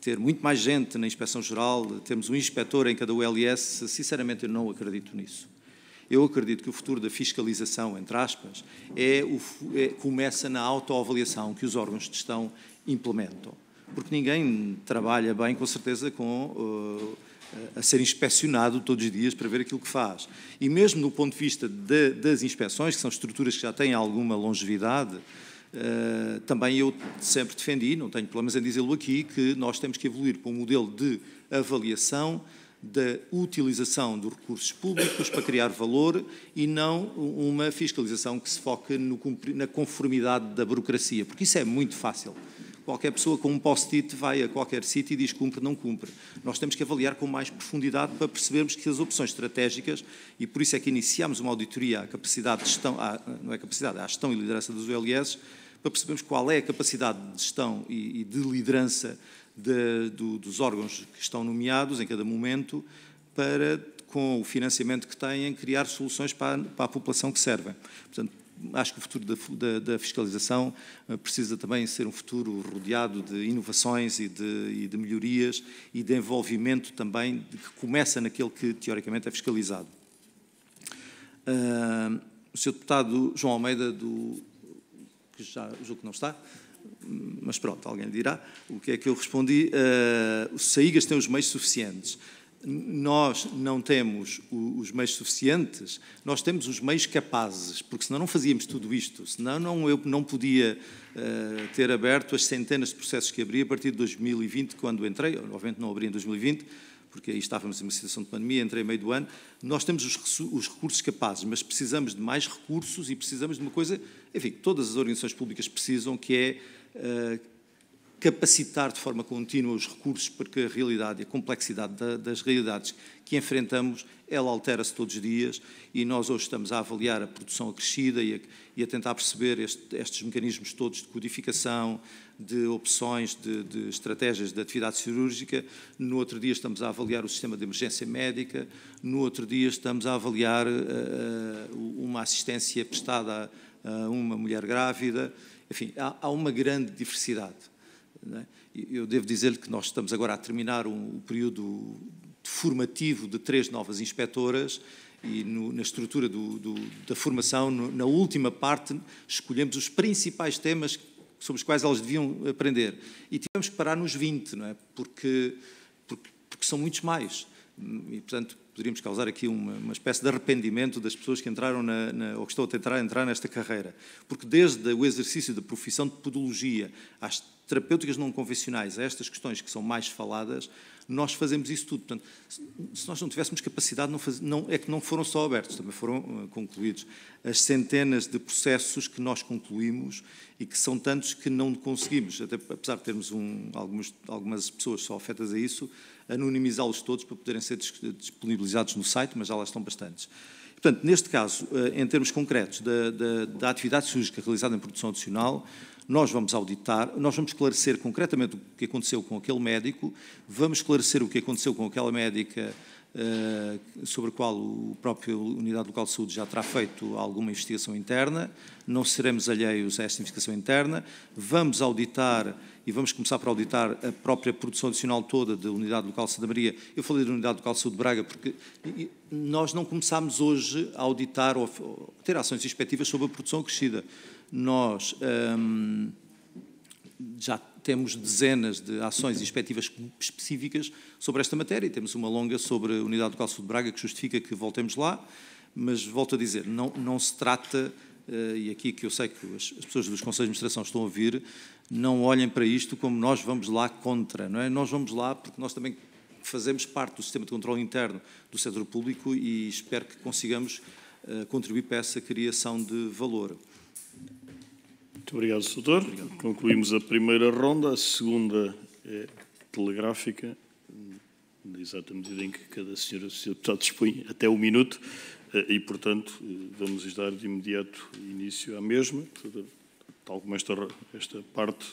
ter muito mais gente na inspeção-geral, termos um inspetor em cada ULS. Sinceramente, eu não acredito nisso. Eu acredito que o futuro da fiscalização, entre aspas, começa na autoavaliação que os órgãos de gestão implementam. Porque ninguém trabalha bem, com certeza, a ser inspecionado todos os dias para ver aquilo que faz. E mesmo do ponto de vista das inspeções, que são estruturas que já têm alguma longevidade, também eu sempre defendi, não tenho problemas em dizê-lo aqui, que nós temos que evoluir para um modelo de avaliação da utilização dos recursos públicos para criar valor e não uma fiscalização que se foque na conformidade da burocracia, porque isso é muito fácil. Qualquer pessoa com um post-it vai a qualquer sítio e diz cumpre, não cumpre. Nós temos que avaliar com mais profundidade para percebermos que as opções estratégicas, e por isso é que iniciámos uma auditoria à capacidade de gestão, não é capacidade, à gestão e liderança dos ULS, para percebermos qual é a capacidade de gestão e de liderança dos órgãos que estão nomeados em cada momento, para, com o financiamento que têm, criar soluções para a população que servem. Portanto, acho que o futuro da fiscalização precisa também ser um futuro rodeado de inovações e de melhorias e de envolvimento também que começa naquele que teoricamente é fiscalizado. O Sr. Deputado João Almeida, que já julgo que não está, mas pronto, alguém lhe dirá o que é que eu respondi. Os SAIGAs têm os meios suficientes. Nós não temos os meios suficientes, nós temos os meios capazes, porque senão não fazíamos tudo isto, senão eu não podia ter aberto as centenas de processos que abri a partir de 2020, quando entrei. Obviamente não abri em 2020, porque aí estávamos em uma situação de pandemia, entrei em meio do ano. Nós temos os recursos capazes, mas precisamos de mais recursos e precisamos de uma coisa, enfim, todas as organizações públicas precisam, que é capacitar de forma contínua os recursos, porque a realidade e a complexidade das realidades que enfrentamos, ela altera-se todos os dias, e nós hoje estamos a avaliar a produção acrescida e a tentar perceber estes mecanismos todos de codificação, de opções, de estratégias de atividade cirúrgica. No outro dia estamos a avaliar o sistema de emergência médica, no outro dia estamos a avaliar uma assistência prestada a uma mulher grávida. Enfim, há uma grande diversidade. Eu devo dizer-lhe que nós estamos agora a terminar o período formativo de 3 novas inspetoras e na estrutura da formação, na última parte, escolhemos os principais temas que sobre os quais elas deviam aprender. E tivemos que parar nos 20, não é? Porque são muitos mais. E, portanto, poderíamos causar aqui uma espécie de arrependimento das pessoas que entraram ou que estão a tentar entrar nesta carreira. Porque desde o exercício da profissão de podologia às terapêuticas não convencionais, a estas questões que são mais faladas, nós fazemos isso tudo. Portanto, se nós não tivéssemos capacidade, é que não foram só abertos, também foram concluídos as centenas de processos que nós concluímos e que são tantos que não conseguimos, até apesar de termos algumas pessoas só afetas a isso, anonimizá-los todos para poderem ser disponibilizados no site, mas já lá estão bastantes. Portanto, neste caso, em termos concretos da atividade cirúrgica realizada em produção adicional, nós vamos auditar, nós vamos esclarecer concretamente o que aconteceu com aquele médico, vamos esclarecer o que aconteceu com aquela médica sobre a qual o próprio Unidade Local de Saúde já terá feito alguma investigação interna, não seremos alheios a esta investigação interna, vamos auditar e vamos começar por auditar a própria produção adicional toda da Unidade Local de Santa Maria. Eu falei da Unidade Local de Saúde de Braga porque nós não começámos hoje a auditar ou ter ações inspectivas sobre a produção acrescida. Nós já temos dezenas de ações inspectivas específicas sobre esta matéria e temos uma longa sobre a Unidade Local de Saúde de Braga que justifica que voltemos lá, mas volto a dizer, não se trata, e aqui que eu sei que as pessoas dos Conselhos de Administração estão a ouvir, não olhem para isto como nós vamos lá contra, não é? Nós vamos lá porque nós também fazemos parte do sistema de controle interno do setor público e espero que consigamos contribuir para essa criação de valor. Muito obrigado, Sr. Doutor. Concluímos a primeira ronda, a segunda é telegráfica, na exata medida em que cada senhora e senhor deputado dispõe até 1 minuto e, portanto, vamos dar de imediato início à mesma. Tal como esta parte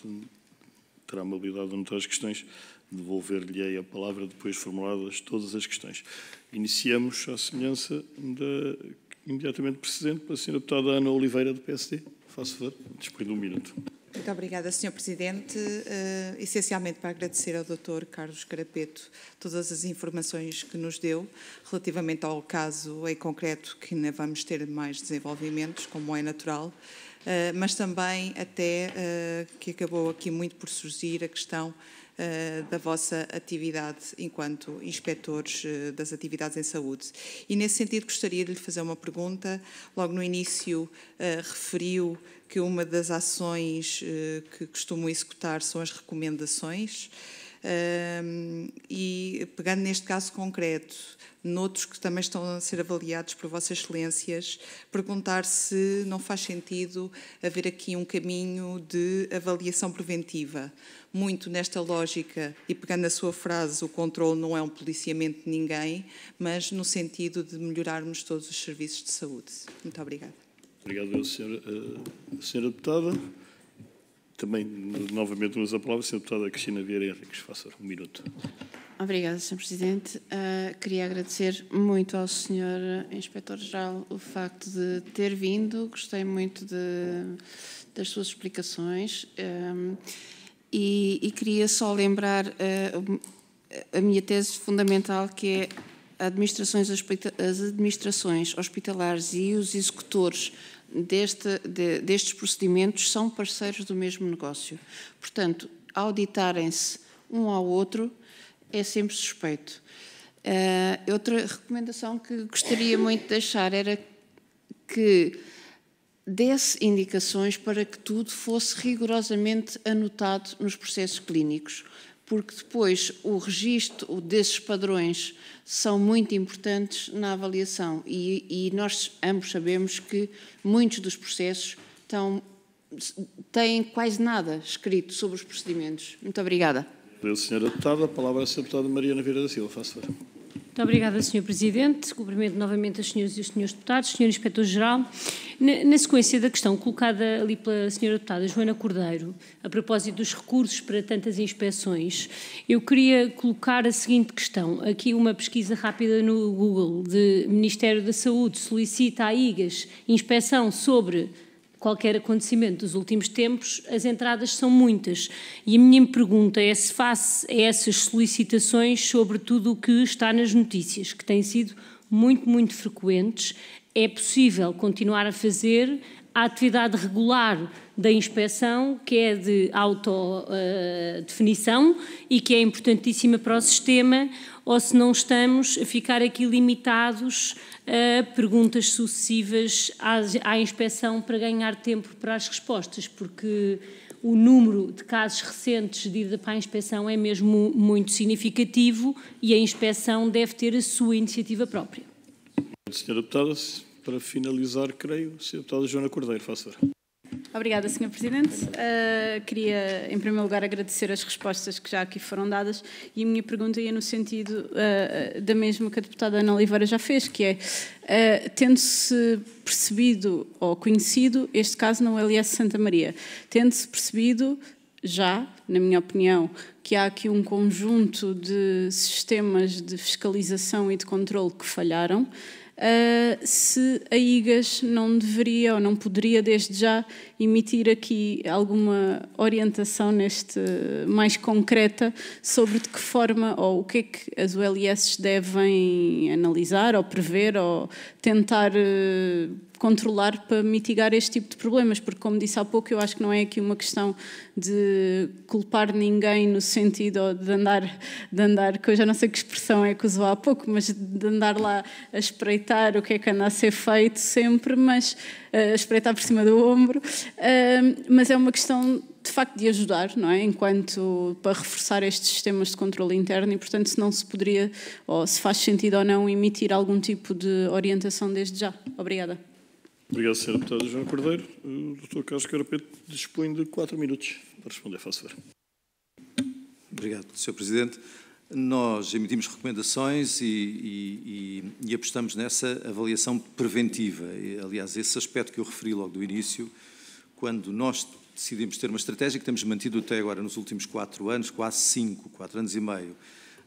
terá a amabilidade de anotar as questões, devolver-lhe a palavra depois formuladas todas as questões. Iniciamos à semelhança da imediatamente precedente pela senhora deputada Ana Oliveira, do PSD. Faço favor, dispõe de 1 minuto. Muito obrigada, Sr. Presidente. Essencialmente para agradecer ao Dr. Carlos Carapeto todas as informações que nos deu relativamente ao caso em concreto, que ainda vamos ter mais desenvolvimentos, como é natural, mas também até que acabou aqui muito por surgir a questão da vossa atividade enquanto inspectores das atividades em saúde. E, nesse sentido, gostaria de lhe fazer uma pergunta. Logo no início, referiu que uma das ações que costumam executar são as recomendações. E, pegando neste caso concreto, noutros que também estão a ser avaliados por Vossas Excelências, perguntar se não faz sentido haver aqui um caminho de avaliação preventiva. Muito nesta lógica, e pegando a sua frase, o controle não é um policiamento de ninguém, mas no sentido de melhorarmos todos os serviços de saúde. Muito obrigada. Obrigado, senhora deputada. Também, novamente, uso a palavra, a senhora deputada Cristina Vieira Henriques. Faça 1 minuto. Obrigada, Sr. Presidente. Queria agradecer muito ao Sr. Inspetor-Geral o facto de ter vindo. Gostei muito das suas explicações. E queria só lembrar a minha tese fundamental, que é as administrações hospitalares e os executores destes procedimentos são parceiros do mesmo negócio. Portanto, auditarem-se um ao outro é sempre suspeito. Outra recomendação que gostaria muito de deixar era que desse indicações para que tudo fosse rigorosamente anotado nos processos clínicos, porque depois o registro desses padrões são muito importantes na avaliação e nós ambos sabemos que muitos dos processos têm quase nada escrito sobre os procedimentos. Muito obrigada. Senhora Deputada, a palavra é a Sra. Deputada Mariana Vieira da Silva. Faça favor. Muito obrigada, Sr. Presidente. Cumprimento novamente as senhoras e os senhores deputados, Sr. Inspetor-Geral. Na sequência da questão colocada ali pela senhora deputada Joana Cordeiro, a propósito dos recursos para tantas inspeções, eu queria colocar a seguinte questão. Aqui uma pesquisa rápida no Google de Ministério da Saúde solicita à IGAS inspeção sobre qualquer acontecimento dos últimos tempos, as entradas são muitas. E a minha pergunta é se face a essas solicitações sobre tudo o que está nas notícias, que têm sido muito, muito frequentes, é possível continuar a fazer a atividade regular da inspeção, que é de autodefinição e que é importantíssima para o sistema, ou se não estamos a ficar aqui limitados a perguntas sucessivas à inspeção para ganhar tempo para as respostas, porque o número de casos recentes de ida para a inspeção é mesmo muito significativo e a inspeção deve ter a sua iniciativa própria. Senhora Deputada, para finalizar, creio, Senhora Deputada Joana Cordeiro, faça favor. Obrigada, Sr. Presidente. Queria, em primeiro lugar, agradecer as respostas que já aqui foram dadas e a minha pergunta ia no sentido da mesma que a deputada Ana Oliveira já fez, que é, tendo-se percebido ou conhecido este caso na ULS Santa Maria, tendo-se percebido já, na minha opinião, que há aqui um conjunto de sistemas de fiscalização e de controle que falharam, se a IGAS não deveria ou não poderia desde já emitir aqui alguma orientação mais concreta sobre de que forma ou o que é que as ULS devem analisar ou prever ou tentar controlar para mitigar este tipo de problemas, porque, como disse há pouco, eu acho que não é aqui uma questão de culpar ninguém no sentido de andar, que eu já não sei que expressão é que usou há pouco, mas de andar lá a espreitar o que é que anda a ser feito sempre, mas a espreitar por cima do ombro, mas é uma questão de facto de ajudar, não é? Para reforçar estes sistemas de controle interno e, portanto, se não se poderia, ou se faz sentido ou não, emitir algum tipo de orientação desde já. Obrigada. Obrigado, Sra. Deputada Joana Cordeiro. O Dr. Carlos Carapeto dispõe de 4 minutos para responder. Faça favor. Obrigado, Sr. Presidente. Nós emitimos recomendações e apostamos nessa avaliação preventiva. Aliás, esse aspecto que eu referi logo do início, quando nós decidimos ter uma estratégia que temos mantido até agora nos últimos 4 anos, quase 5, 4 anos e meio,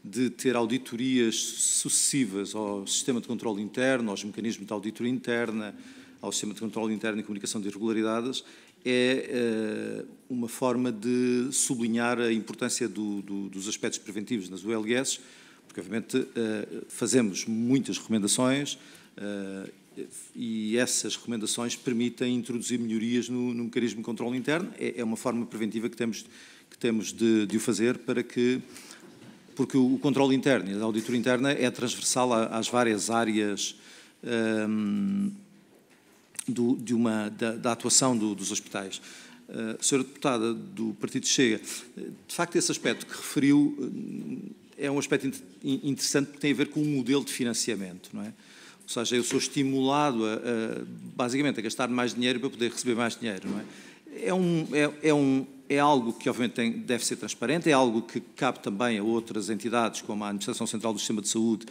de ter auditorias sucessivas ao sistema de controle interno, aos mecanismos de auditoria interna, ao sistema de controle interno e comunicação de irregularidades, é uma forma de sublinhar a importância dos aspectos preventivos nas ULS, porque, obviamente, fazemos muitas recomendações e essas recomendações permitem introduzir melhorias no mecanismo de controle interno. É uma forma preventiva que temos de o fazer porque o controle interno e a auditoria interna é transversal às várias áreas da atuação dos hospitais. Senhora Deputada do Partido Chega, de facto esse aspecto que referiu é um aspecto interessante porque tem a ver com o modelo de financiamento, não é? Ou seja, eu sou estimulado basicamente a gastar mais dinheiro para poder receber mais dinheiro, não é? É algo que obviamente deve ser transparente, é algo que cabe também a outras entidades como a Administração Central do Sistema de Saúde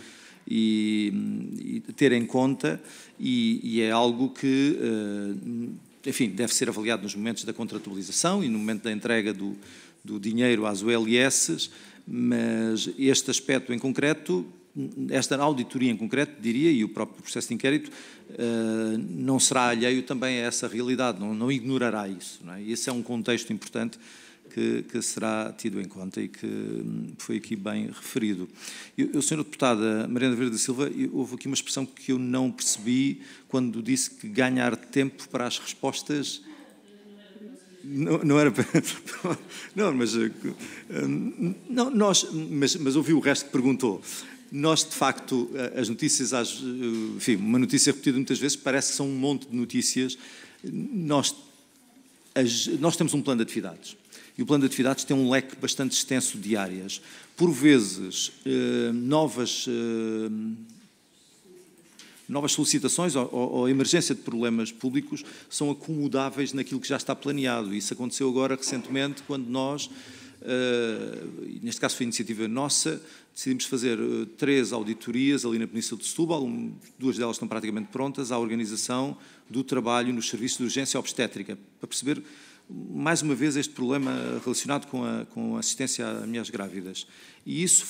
e ter em conta, e é algo que, enfim, deve ser avaliado nos momentos da contratualização e no momento da entrega do dinheiro às ULS, mas este aspecto em concreto, esta auditoria em concreto, diria, e o próprio processo de inquérito, não será alheio também a essa realidade, não ignorará isso, não é? E esse é um contexto importante que será tido em conta e que foi aqui bem referido. Senhora Deputada Mariana Vieira da Silva, houve aqui uma expressão que eu não percebi quando disse que ganhar tempo para as respostas... Não era... Não, mas ouvi o resto que perguntou. Nós, de facto, as notícias, enfim, uma notícia repetida muitas vezes parece que são um monte de notícias. Nós temos um plano de atividades. E o plano de atividades tem um leque bastante extenso de áreas. Por vezes, novas solicitações ou emergência de problemas públicos são acomodáveis naquilo que já está planeado. Isso aconteceu agora recentemente, quando nós, neste caso foi iniciativa nossa, decidimos fazer 3 auditorias ali na Península de Setúbal, 2 delas estão praticamente prontas, à organização do trabalho nos serviços de urgência obstétrica, para perceber mais uma vez este problema relacionado com a assistência a mulheres grávidas. E isso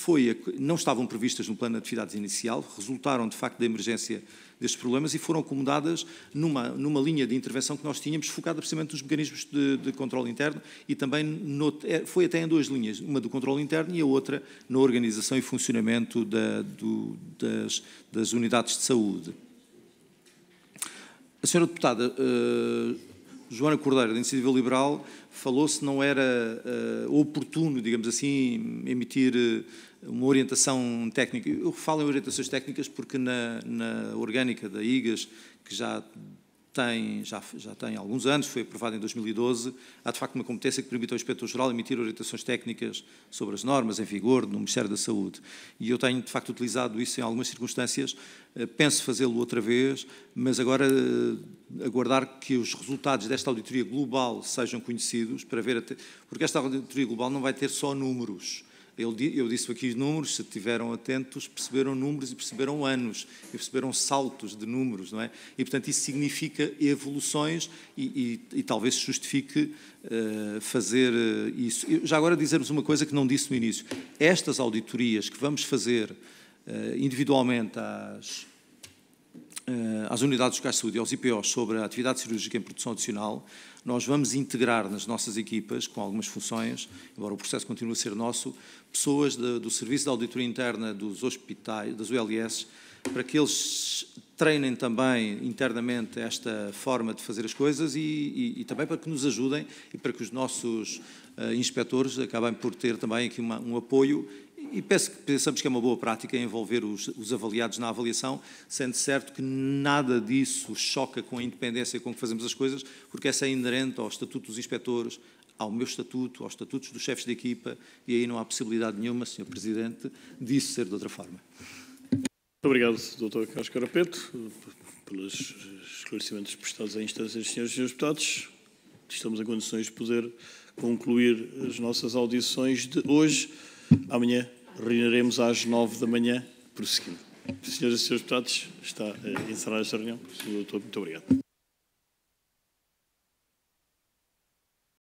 não estavam previstas no plano de atividades inicial, resultaram de facto da emergência destes problemas e foram acomodadas numa linha de intervenção que nós tínhamos, focada precisamente nos mecanismos de controle interno e também foi até em 2 linhas, uma do controle interno e a outra na organização e funcionamento das unidades de saúde. A senhora deputada Joana Cordeiro, da Iniciativa Liberal, falou se não era oportuno, digamos assim, emitir uma orientação técnica. Eu falo em orientações técnicas porque na orgânica da IGAS, que já tem alguns anos, foi aprovada em 2012, há de facto uma competência que permite ao Inspetor-Geral emitir orientações técnicas sobre as normas em vigor no Ministério da Saúde. E eu tenho de facto utilizado isso em algumas circunstâncias, penso fazê-lo outra vez, mas agora aguardar que os resultados desta auditoria global sejam conhecidos, para ver porque esta auditoria global não vai ter só números. Eu disse aqui os números, se estiveram atentos, perceberam números e perceberam anos, e perceberam saltos de números, não é? E, portanto, isso significa evoluções e talvez se justifique fazer isso. Já agora dizer-vos uma coisa que não disse no início. Estas auditorias que vamos fazer individualmente às unidades locais de saúde e aos IPOs sobre a atividade cirúrgica em produção adicional, nós vamos integrar nas nossas equipas, com algumas funções, embora o processo continue a ser nosso, pessoas do Serviço de Auditoria Interna dos hospitais, das ULS, para que eles treinem também internamente esta forma de fazer as coisas e também para que nos ajudem e para que os nossos inspectores acabem por ter também aqui um apoio. E pensamos que é uma boa prática envolver os avaliados na avaliação, sendo certo que nada disso choca com a independência com que fazemos as coisas, porque essa é inerente ao Estatuto dos Inspectores, ao meu estatuto, aos estatutos dos chefes de equipa, e aí não há possibilidade nenhuma, Sr. Presidente, disso ser de outra forma. Muito obrigado, Dr. Carlos Carapeto, pelos esclarecimentos prestados à instância dos senhores e senhores deputados. Estamos em condições de poder concluir as nossas audições de hoje. Amanhã reuniremos às 9 da manhã, prosseguindo. Senhoras e senhores deputados, está encerrada esta reunião. Senhor doutor, muito obrigado.